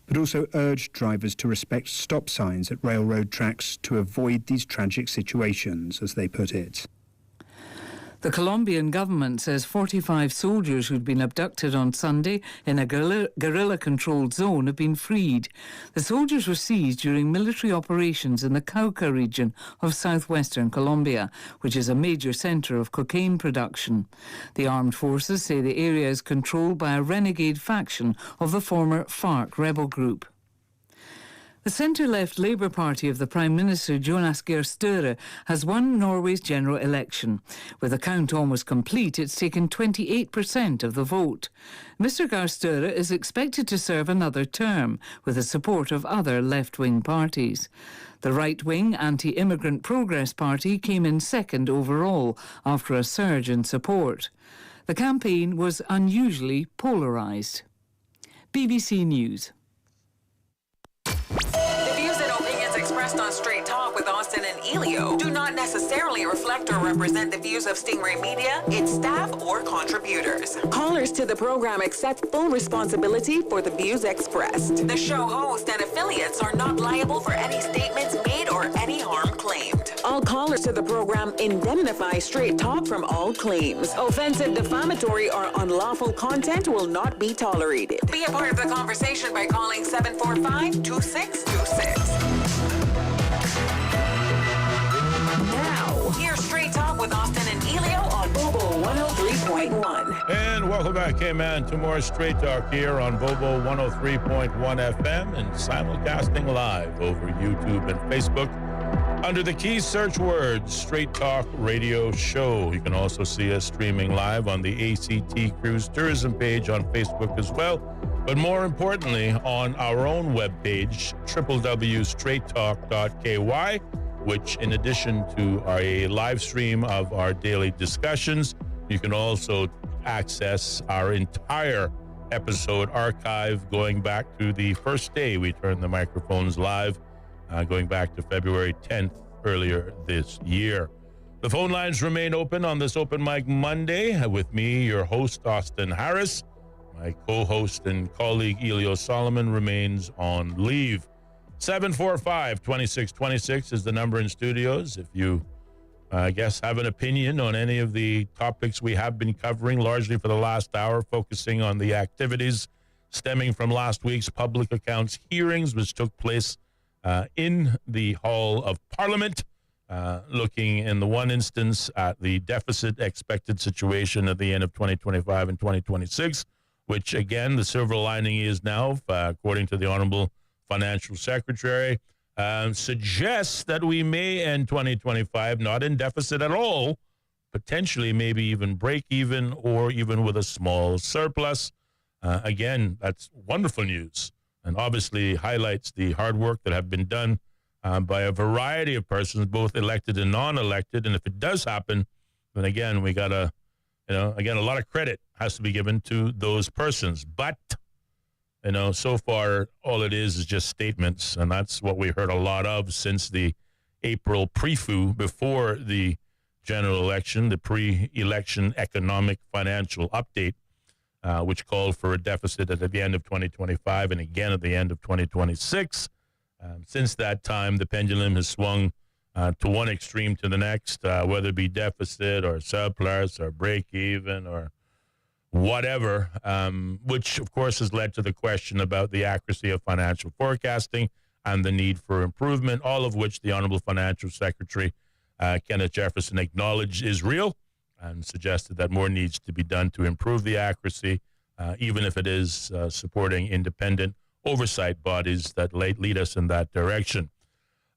but also urged drivers to respect stop signs at railroad tracks to avoid these tragic situations, as they put it. The Colombian government says 45 soldiers who'd been abducted on Sunday in a guerrilla-controlled zone have been freed. The soldiers were seized during military operations in the Cauca region of southwestern Colombia, which is a major centre of cocaine production. The armed forces say the area is controlled by a renegade faction of the former FARC rebel group. The centre-left Labour Party of the Prime Minister Jonas Gahr Støre has won Norway's general election. With the count almost complete, it's taken 28% of the vote. Mr Gahr Støre is expected to serve another term, with the support of other left-wing parties. The right-wing anti-immigrant Progress Party came in second overall, after a surge in support. The campaign was unusually polarised. BBC News. Expressed on Straight Talk with Austin and Ellio do not necessarily reflect or represent the views of Stingray Media, its staff, or contributors. Callers to the program accept full responsibility for the views expressed. The show host and affiliates are not liable for any statements made or any harm claimed. All callers to the program indemnify Straight Talk from all claims. Offensive, defamatory, or unlawful content will not be tolerated. Be a part of the conversation by calling 745-2626. Now, here's Straight Talk with Austin and Ellio on Bobo 103.1. And welcome back, K-Man, to more Straight Talk here on Bobo 103.1 FM and simulcasting live over YouTube and Facebook under the key search words Straight Talk Radio Show. You can also see us streaming live on the ACT Cruise Tourism page on Facebook as well. But more importantly, on our own webpage, www.straighttalk.ky, which in addition to a live stream of our daily discussions, you can also access our entire episode archive going back to the first day we turned the microphones live, going back to February 10th earlier this year. The phone lines remain open on this Open Mic Monday with me, your host, Austin Harris. My co-host and colleague, Ellio Solomon, remains on leave. 745-2626 is the number in studios. If you, have an opinion on any of the topics we have been covering, largely for the last hour, focusing on the activities stemming from last week's public accounts hearings, which took place in the Hall of Parliament, looking in the one instance at the deficit expected situation at the end of 2025 and 2026, which, again, the silver lining is now, according to the Honorable Financial Secretary, suggests that we may end 2025 not in deficit at all, potentially maybe even break even or even with a small surplus. Again, that's wonderful news and obviously highlights the hard work that have been done by a variety of persons, both elected and non-elected. And if it does happen, then again, we got to, a lot of credit has to be given to those persons. But, so far, all it is just statements. And that's what we heard a lot of since the April pre-fu before the general election, the pre-election economic financial update, which called for a deficit at the end of 2025 and again at the end of 2026. Since that time, the pendulum has swung to one extreme to the next, whether it be deficit or surplus or break even or whatever, which, of course, has led to the question about the accuracy of financial forecasting and the need for improvement, all of which the Honorable Financial Secretary, Kenneth Jefferson, acknowledged is real and suggested that more needs to be done to improve the accuracy, even if it is supporting independent oversight bodies that lead us in that direction.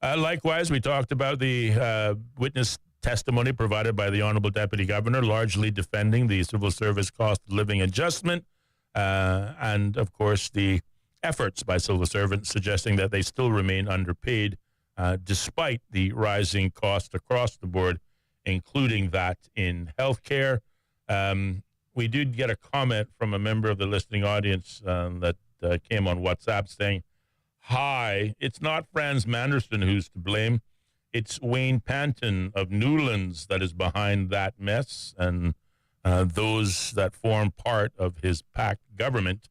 Likewise, we talked about the witness testimony provided by the Honorable Deputy Governor, largely defending the civil service cost of living adjustment, and, of course, the efforts by civil servants suggesting that they still remain underpaid despite the rising costs across the board, including that in healthcare. We did get a comment from a member of the listening audience that came on WhatsApp saying, "Hi, it's not Franz Manderson who's to blame. It's Wayne Panton of Newlands that is behind that mess and those that form part of his packed government,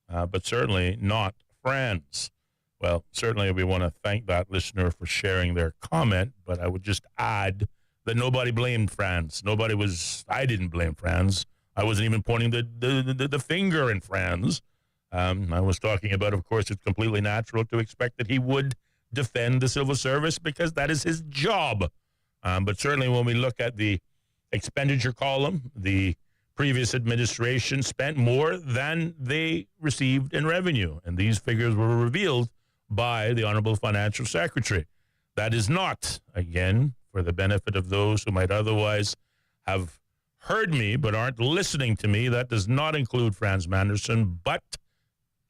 but certainly not Franz." Well, certainly we want to thank that listener for sharing their comment, but I would just add that nobody blamed Franz. I didn't blame Franz. I wasn't even pointing the finger in Franz. I was talking about, of course, it's completely natural to expect that he would defend the civil service because that is his job. But certainly when we look at the expenditure column, the previous administration spent more than they received in revenue. And these figures were revealed by the Honorable Financial Secretary. That is not, again, for the benefit of those who might otherwise have heard me but aren't listening to me, that does not include Franz Manderson, but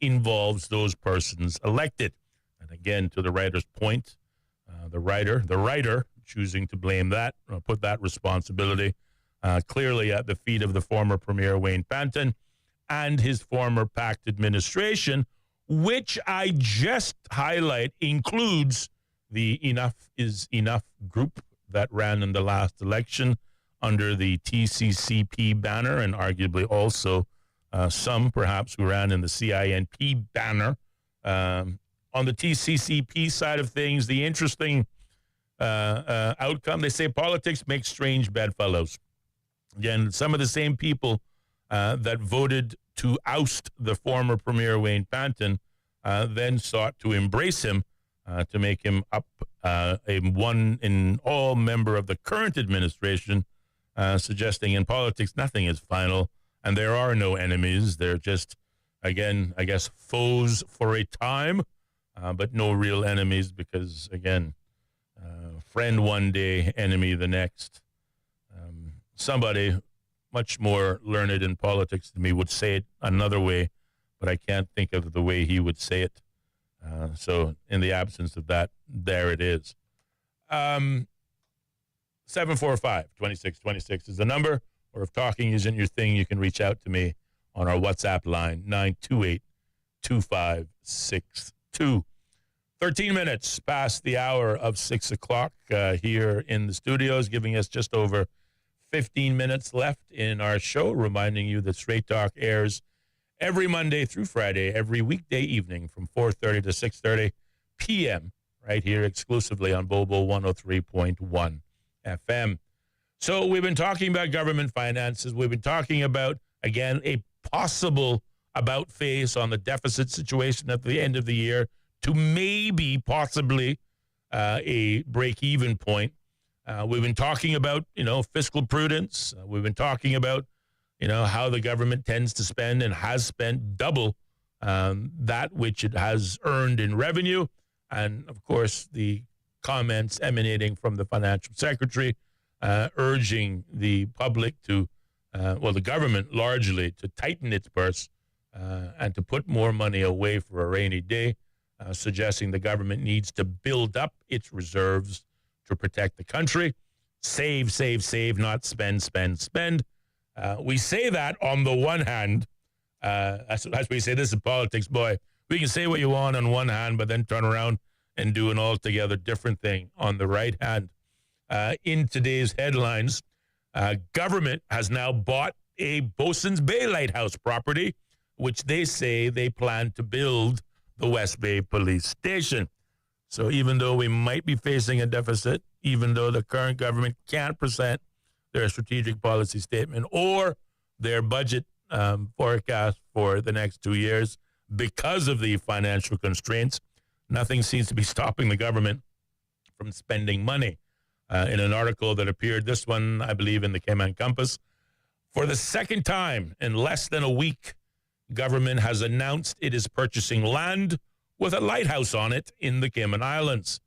involves those persons elected. And again, to the writer's point, the writer choosing to blame that, put that responsibility clearly at the feet of the former Premier Wayne Panton and his former PACT administration, which I just highlight includes the Enough is Enough group that ran in the last election under the TCCP banner, and arguably also some perhaps who ran in the CINP banner. On the TCCP side of things, the interesting outcome, they say politics makes strange bedfellows. Again, some of the same people that voted to oust the former Premier Wayne Panton then sought to embrace him to make him a one-in-all member of the current administration, suggesting in politics nothing is final and there are no enemies. They're just, again, I guess, foes for a time, but no real enemies because, again, friend one day, enemy the next. Somebody much more learned in politics than me would say it another way, but I can't think of the way he would say it. So in the absence of that, there it is. 745-2626 is the number, or if talking isn't your thing, you can reach out to me on our WhatsApp line, 928-2562. 13 minutes past the hour of 6 o'clock here in the studios, giving us just over 15 minutes left in our show, reminding you that Straight Talk airs every Monday through Friday, every weekday evening from 4:30 to 6:30 p.m. right here exclusively on Bobo 103.1 FM. So we've been talking about government finances. We've been talking about, again, a possible about face on the deficit situation at the end of the year to maybe possibly a break-even point. We've been talking about, fiscal prudence. We've been talking about, how the government tends to spend and has spent double that which it has earned in revenue. And, of course, the comments emanating from the financial secretary urging the public to, the government largely, to tighten its purse and to put more money away for a rainy day, suggesting the government needs to build up its reserves to protect the country. Save, save, save, not spend, spend, spend. We say that on the one hand, as we say, this is politics, boy. We can say what you want on one hand, but then turn around and do an altogether different thing on the right hand. In today's headlines, government has now bought a Bosun's Bay Lighthouse property, which they say they plan to build the West Bay Police Station. So even though we might be facing a deficit, even though the current government can't present their strategic policy statement or their budget forecast for the next 2 years because of the financial constraints, nothing seems to be stopping the government from spending money. In an article that appeared, this one, I believe, in the Cayman Compass, for the second time in less than a week, government has announced it is purchasing land with a lighthouse on it in the Cayman Islands.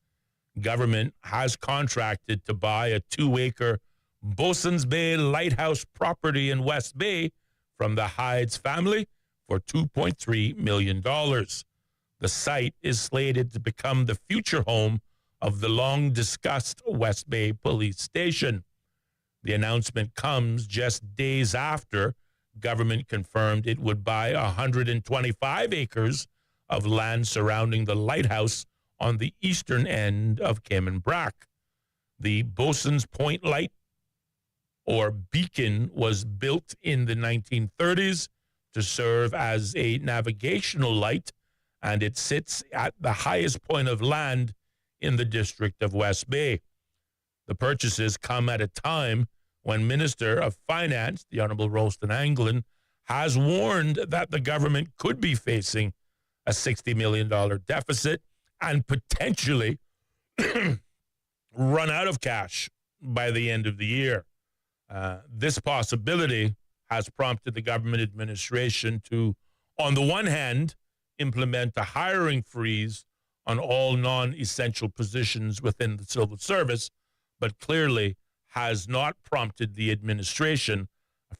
Government has contracted to buy a 2-acre Bosun's Bay Lighthouse property in West Bay from the Hydes family for $2.3 million. The site is slated to become the future home of the long-discussed West Bay Police Station. The announcement comes just days after government confirmed it would buy 125 acres of land surrounding the lighthouse on the eastern end of Cayman Brac. The Bosun's Point Light, or beacon, was built in the 1930s to serve as a navigational light, and it sits at the highest point of land in the district of West Bay. The purchases come at a time when Minister of Finance, the Honourable Ralston Anglin, has warned that the government could be facing a $60 million deficit and potentially run out of cash by the end of the year. This possibility has prompted the government administration to, on the one hand, implement a hiring freeze on all non-essential positions within the civil service, but clearly has not prompted the administration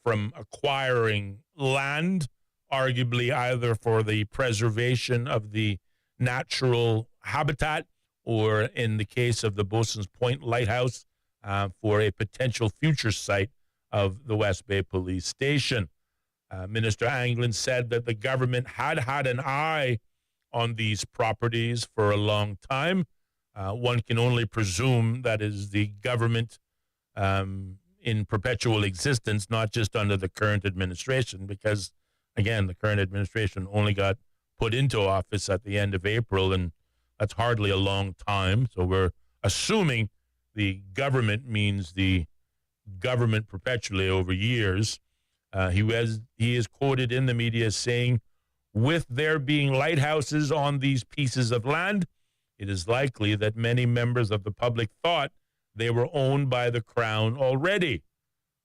from acquiring land, arguably either for the preservation of the natural habitat or, in the case of the Bosun's Point Lighthouse, for a potential future site of the West Bay Police Station. Minister Anglin said that the government had an eye on these properties for a long time. One can only presume that is the government in perpetual existence, not just under the current administration, because, again, the current administration only got put into office at the end of April, and that's hardly a long time. So we're assuming the government means the government perpetually over years. He is quoted in the media saying, with there being lighthouses on these pieces of land, it is likely that many members of the public thought they were owned by the Crown already.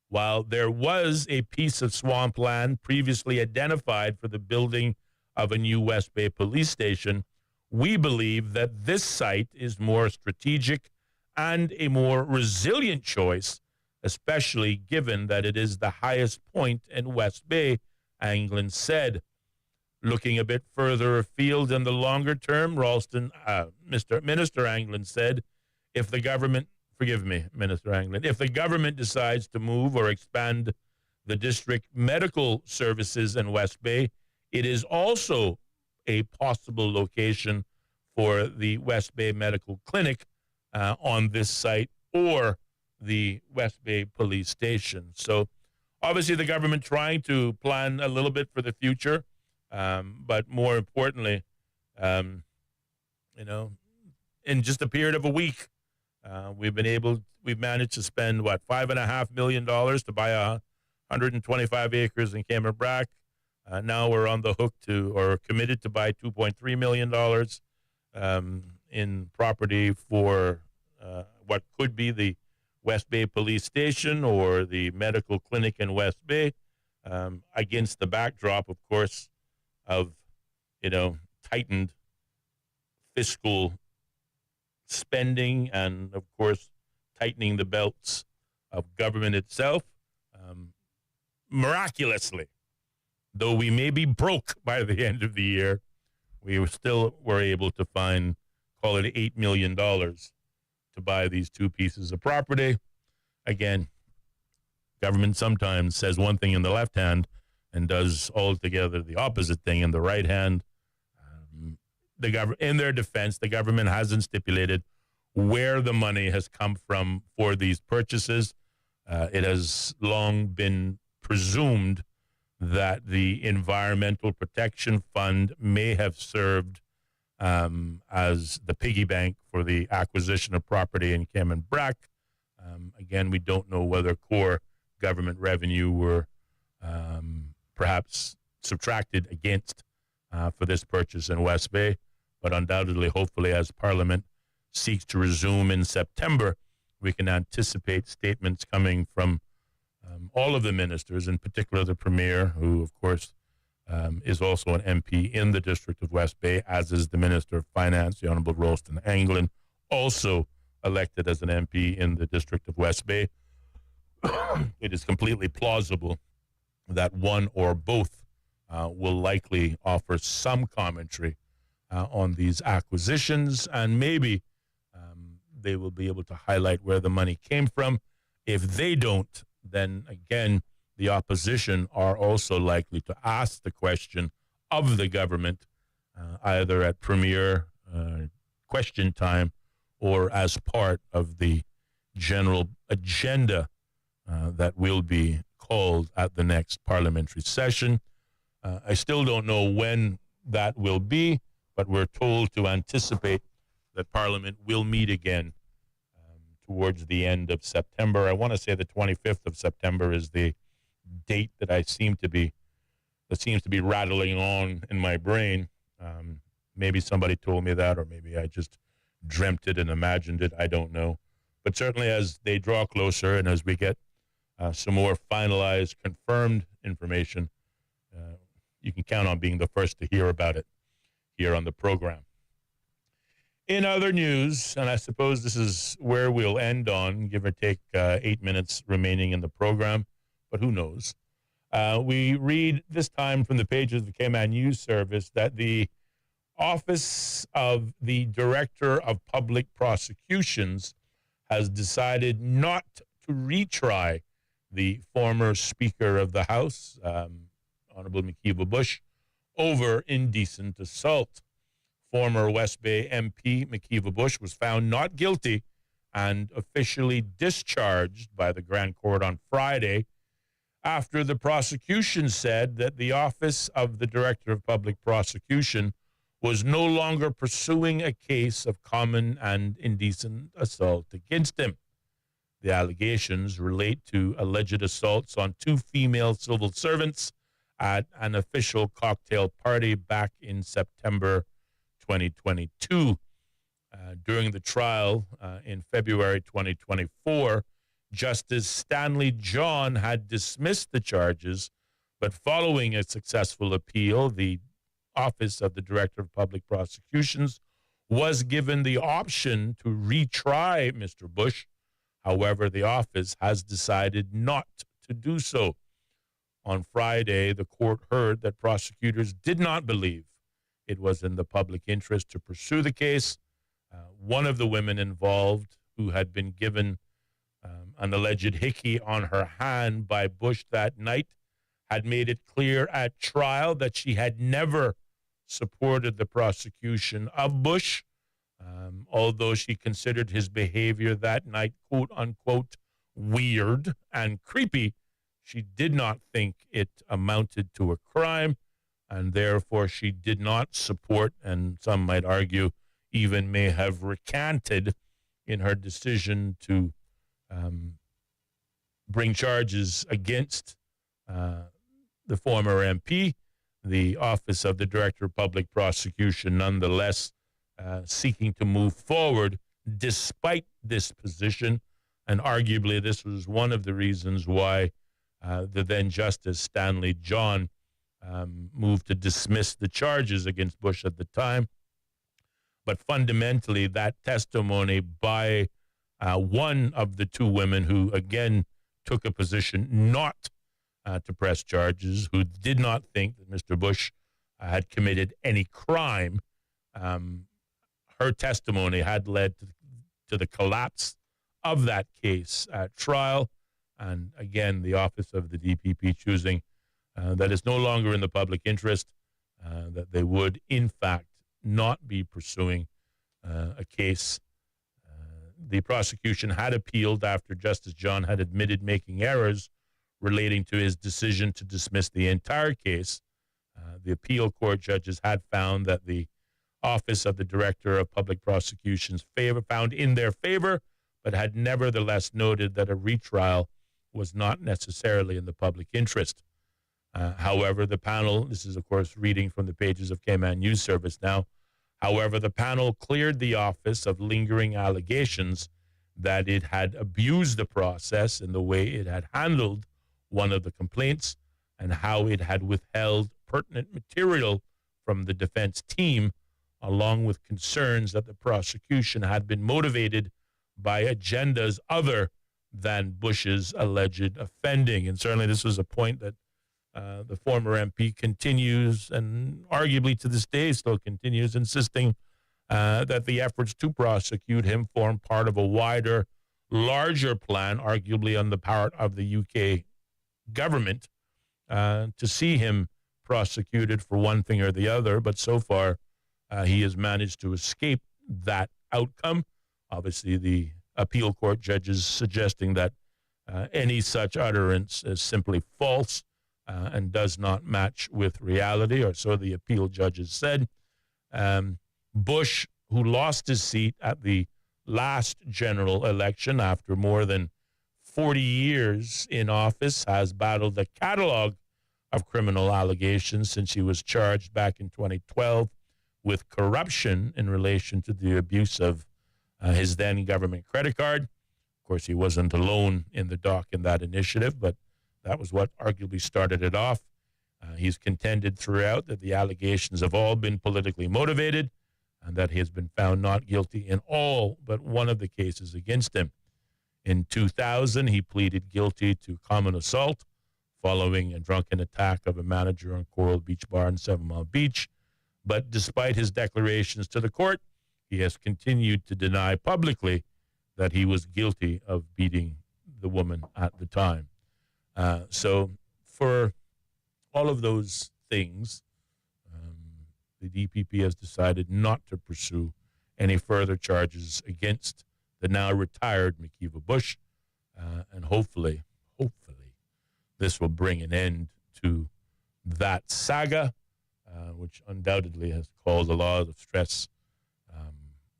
While there was a piece of swampland previously identified for the building of a new West Bay police station, we believe that this site is more strategic and a more resilient choice, especially given that it is the highest point in West Bay, Anglin said. Looking a bit further afield in the longer term, Minister Anglin said, if the government decides to move or expand the district medical services in West Bay, it is also a possible location for the West Bay Medical Clinic on this site or the West Bay Police Station. So obviously the government trying to plan a little bit for the future, but more importantly, in just a period of a week, we've managed to spend, $5.5 million to buy 125 acres in Cameron-Brack. Now we're on the hook or committed to buy $2.3 million in property for what could be the West Bay Police Station or the medical clinic in West Bay, against the backdrop, of course, of, tightened fiscal spending and, of course, tightening the belts of government itself. Miraculously, though we may be broke by the end of the year, we were able to find, call it $8 million to buy these two pieces of property. Again, government sometimes says one thing in the left hand and does altogether the opposite thing in the right hand. In their defense, the government hasn't stipulated where the money has come from for these purchases. It has long been presumed that the Environmental Protection Fund may have served as the piggy bank for the acquisition of property in Cameron-Brack. Again, we don't know whether core government revenue were perhaps subtracted against for this purchase in West Bay, but undoubtedly, hopefully, as Parliament seeks to resume in September, we can anticipate statements coming from all of the ministers, in particular the Premier, who, of course, is also an MP in the District of West Bay, as is the Minister of Finance, the Honourable Ralston Anglin, also elected as an MP in the District of West Bay. It is completely plausible that one or both will likely offer some commentary on these acquisitions, and maybe they will be able to highlight where the money came from. If they don't, then again, the opposition are also likely to ask the question of the government, either at Premier question time or as part of the general agenda that will be called at the next parliamentary session. I still don't know when that will be, but we're told to anticipate that Parliament will meet again towards the end of September. I want to say the 25th of September is the date that seems to be rattling on in my brain. Maybe somebody told me that, or maybe I just dreamt it and imagined it. I don't know. But certainly as they draw closer and as we get some more finalized, confirmed information, you can count on being the first to hear about it here on the program. In other news, and I suppose this is where we'll end on, give or take 8 minutes remaining in the program, but who knows? We read this time from the pages of the Cayman News Service that the Office of the Director of Public Prosecutions has decided not to retry the former Speaker of the House, Honorable Makiva Bush, over indecent assault. Former West Bay MP Makiva Bush was found not guilty and officially discharged by the Grand Court on Friday after the prosecution said that the Office of the Director of Public Prosecution was no longer pursuing a case of common and indecent assault against him. The allegations relate to alleged assaults on two female civil servants at an official cocktail party back in September 2022. During the trial in February 2024, Justice Stanley John had dismissed the charges, but following a successful appeal, the Office of the Director of Public Prosecutions was given the option to retry Mr. Bush. However, the office has decided not to do so. On Friday, the court heard that prosecutors did not believe it was in the public interest to pursue the case. One of the women involved, who had been given an alleged hickey on her hand by Bush that night, had made it clear at trial that she had never supported the prosecution of Bush, although she considered his behavior that night, quote unquote, weird and creepy. She did not think it amounted to a crime, and therefore she did not support, and some might argue even may have recanted in her decision to bring charges against the former MP. The Office of the Director of Public Prosecution, nonetheless, seeking to move forward despite this position. And arguably, this was one of the reasons why the then Justice Stanley John moved to dismiss the charges against Bush at the time. But fundamentally, that testimony by one of the two women who, again, took a position not to press charges, who did not think that Mr. Bush had committed any crime, her testimony had led to the collapse of that case at trial. And again, the office of the DPP choosing that it's no longer in the public interest, that they would, in fact, not be pursuing a case. The prosecution had appealed after Justice John had admitted making errors relating to his decision to dismiss the entire case. The appeal court judges had found that the Office of the Director of Public Prosecution's found in their favor, but had nevertheless noted that a retrial was not necessarily in the public interest. However, the panel, this is, of course, reading from the pages of Cayman News Service now, however, the panel cleared the office of lingering allegations that it had abused the process in the way it had handled one of the complaints and how it had withheld pertinent material from the defense team, along with concerns that the prosecution had been motivated by agendas other than Bush's alleged offending. And certainly this was a point that the former MP continues, and arguably to this day still continues, insisting that the efforts to prosecute him form part of a wider, larger plan, arguably on the part of the UK government, to see him prosecuted for one thing or the other. But so far, he has managed to escape that outcome. Obviously, the appeal court judges suggesting that any such utterance is simply false and does not match with reality, or so the appeal judges said. Bush, who lost his seat at the last general election after more than 40 years in office, has battled a catalog of criminal allegations since he was charged back in 2012 with corruption in relation to the abuse of his then government credit card. Of course, he wasn't alone in the dock in that initiative, but that was what arguably started it off. He's contended throughout that the allegations have all been politically motivated and that he has been found not guilty in all but one of the cases against him. In 2000, he pleaded guilty to common assault following a drunken attack of a manager on Coral Beach Bar in 7 Mile Beach. But despite his declarations to the court, he has continued to deny publicly that he was guilty of beating the woman at the time. So for all of those things, the DPP has decided not to pursue any further charges against the now retired McKeeva Bush. And hopefully, this will bring an end to that saga, which undoubtedly has caused a lot of stress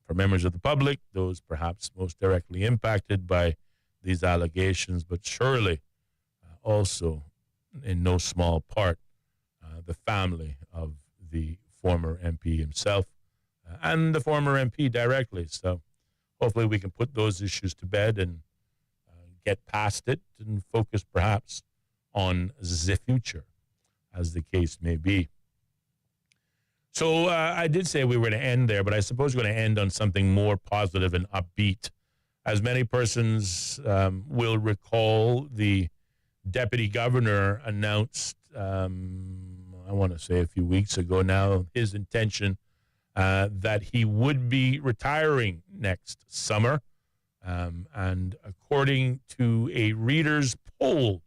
for members of the public, those perhaps most directly impacted by these allegations, but surely also, in no small part, the family of the former MP himself and the former MP directly. So hopefully we can put those issues to bed and get past it and focus perhaps on the future, as the case may be. So I did say we were going to end there, but I suppose we're going to end on something more positive and upbeat. As many persons will recall, the deputy governor announced, I want to say a few weeks ago now, his intention that he would be retiring next summer. And according to a reader's poll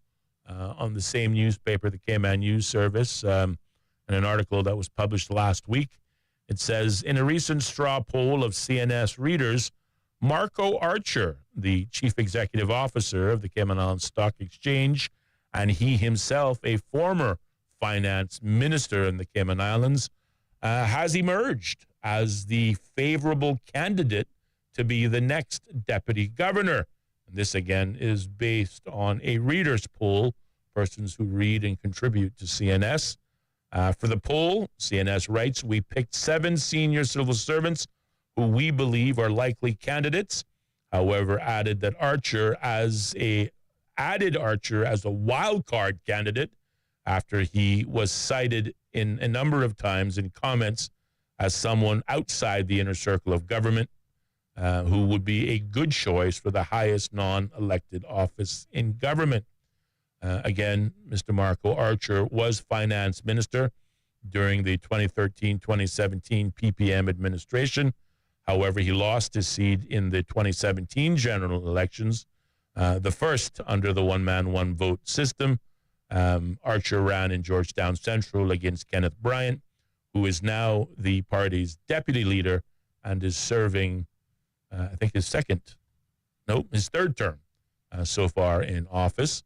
on the same newspaper, the Cayman News Service, in an article that was published last week, it says, in a recent straw poll of CNS readers, Marco Archer, the chief executive officer of the Cayman Islands Stock Exchange, and he himself a former finance minister in the Cayman Islands, has emerged as the favorable candidate to be the next deputy governor. And this, again, is based on a reader's poll, persons who read and contribute to CNS. For the poll, CNS writes, we picked 7 senior civil servants who we believe are likely candidates. However, added Archer as a wild card candidate after he was cited in a number of times in comments as someone outside the inner circle of government who would be a good choice for the highest non-elected office in government. Again, Mr. Marco Archer was finance minister during the 2013-2017 PPM administration. However, he lost his seat in the 2017 general elections, the first under the one-man, one-vote system. Archer ran in Georgetown Central against Kenneth Bryant, who is now the party's deputy leader and is serving, I think, his third term so far in office.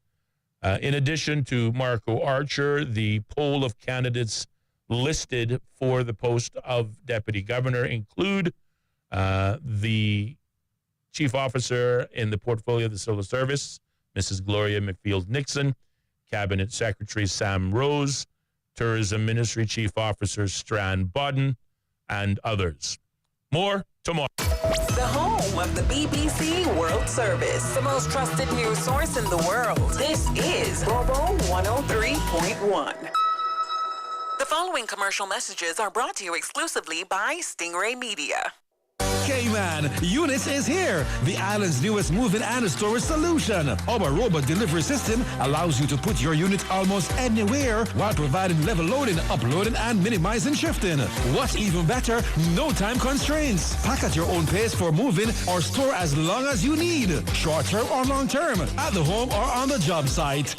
In addition to Marco Archer, the poll of candidates listed for the post of deputy governor include the chief officer in the portfolio of the civil service, Mrs. Gloria McField-Nixon, cabinet secretary Sam Rose, tourism ministry chief officer Strand Bodden, and others. More tomorrow. The home of the BBC World Service, the most trusted news source in the world. This is Global 103.1. The following commercial messages are brought to you exclusively by Stingray Media. Cayman, Eunice is here, the island's newest move-in and storage solution. Our robot delivery system allows you to put your unit almost anywhere while providing level loading, uploading, and minimizing shifting. What's even better, no time constraints. Pack at your own pace for moving or store as long as you need, short-term or long-term, at the home or on the job site.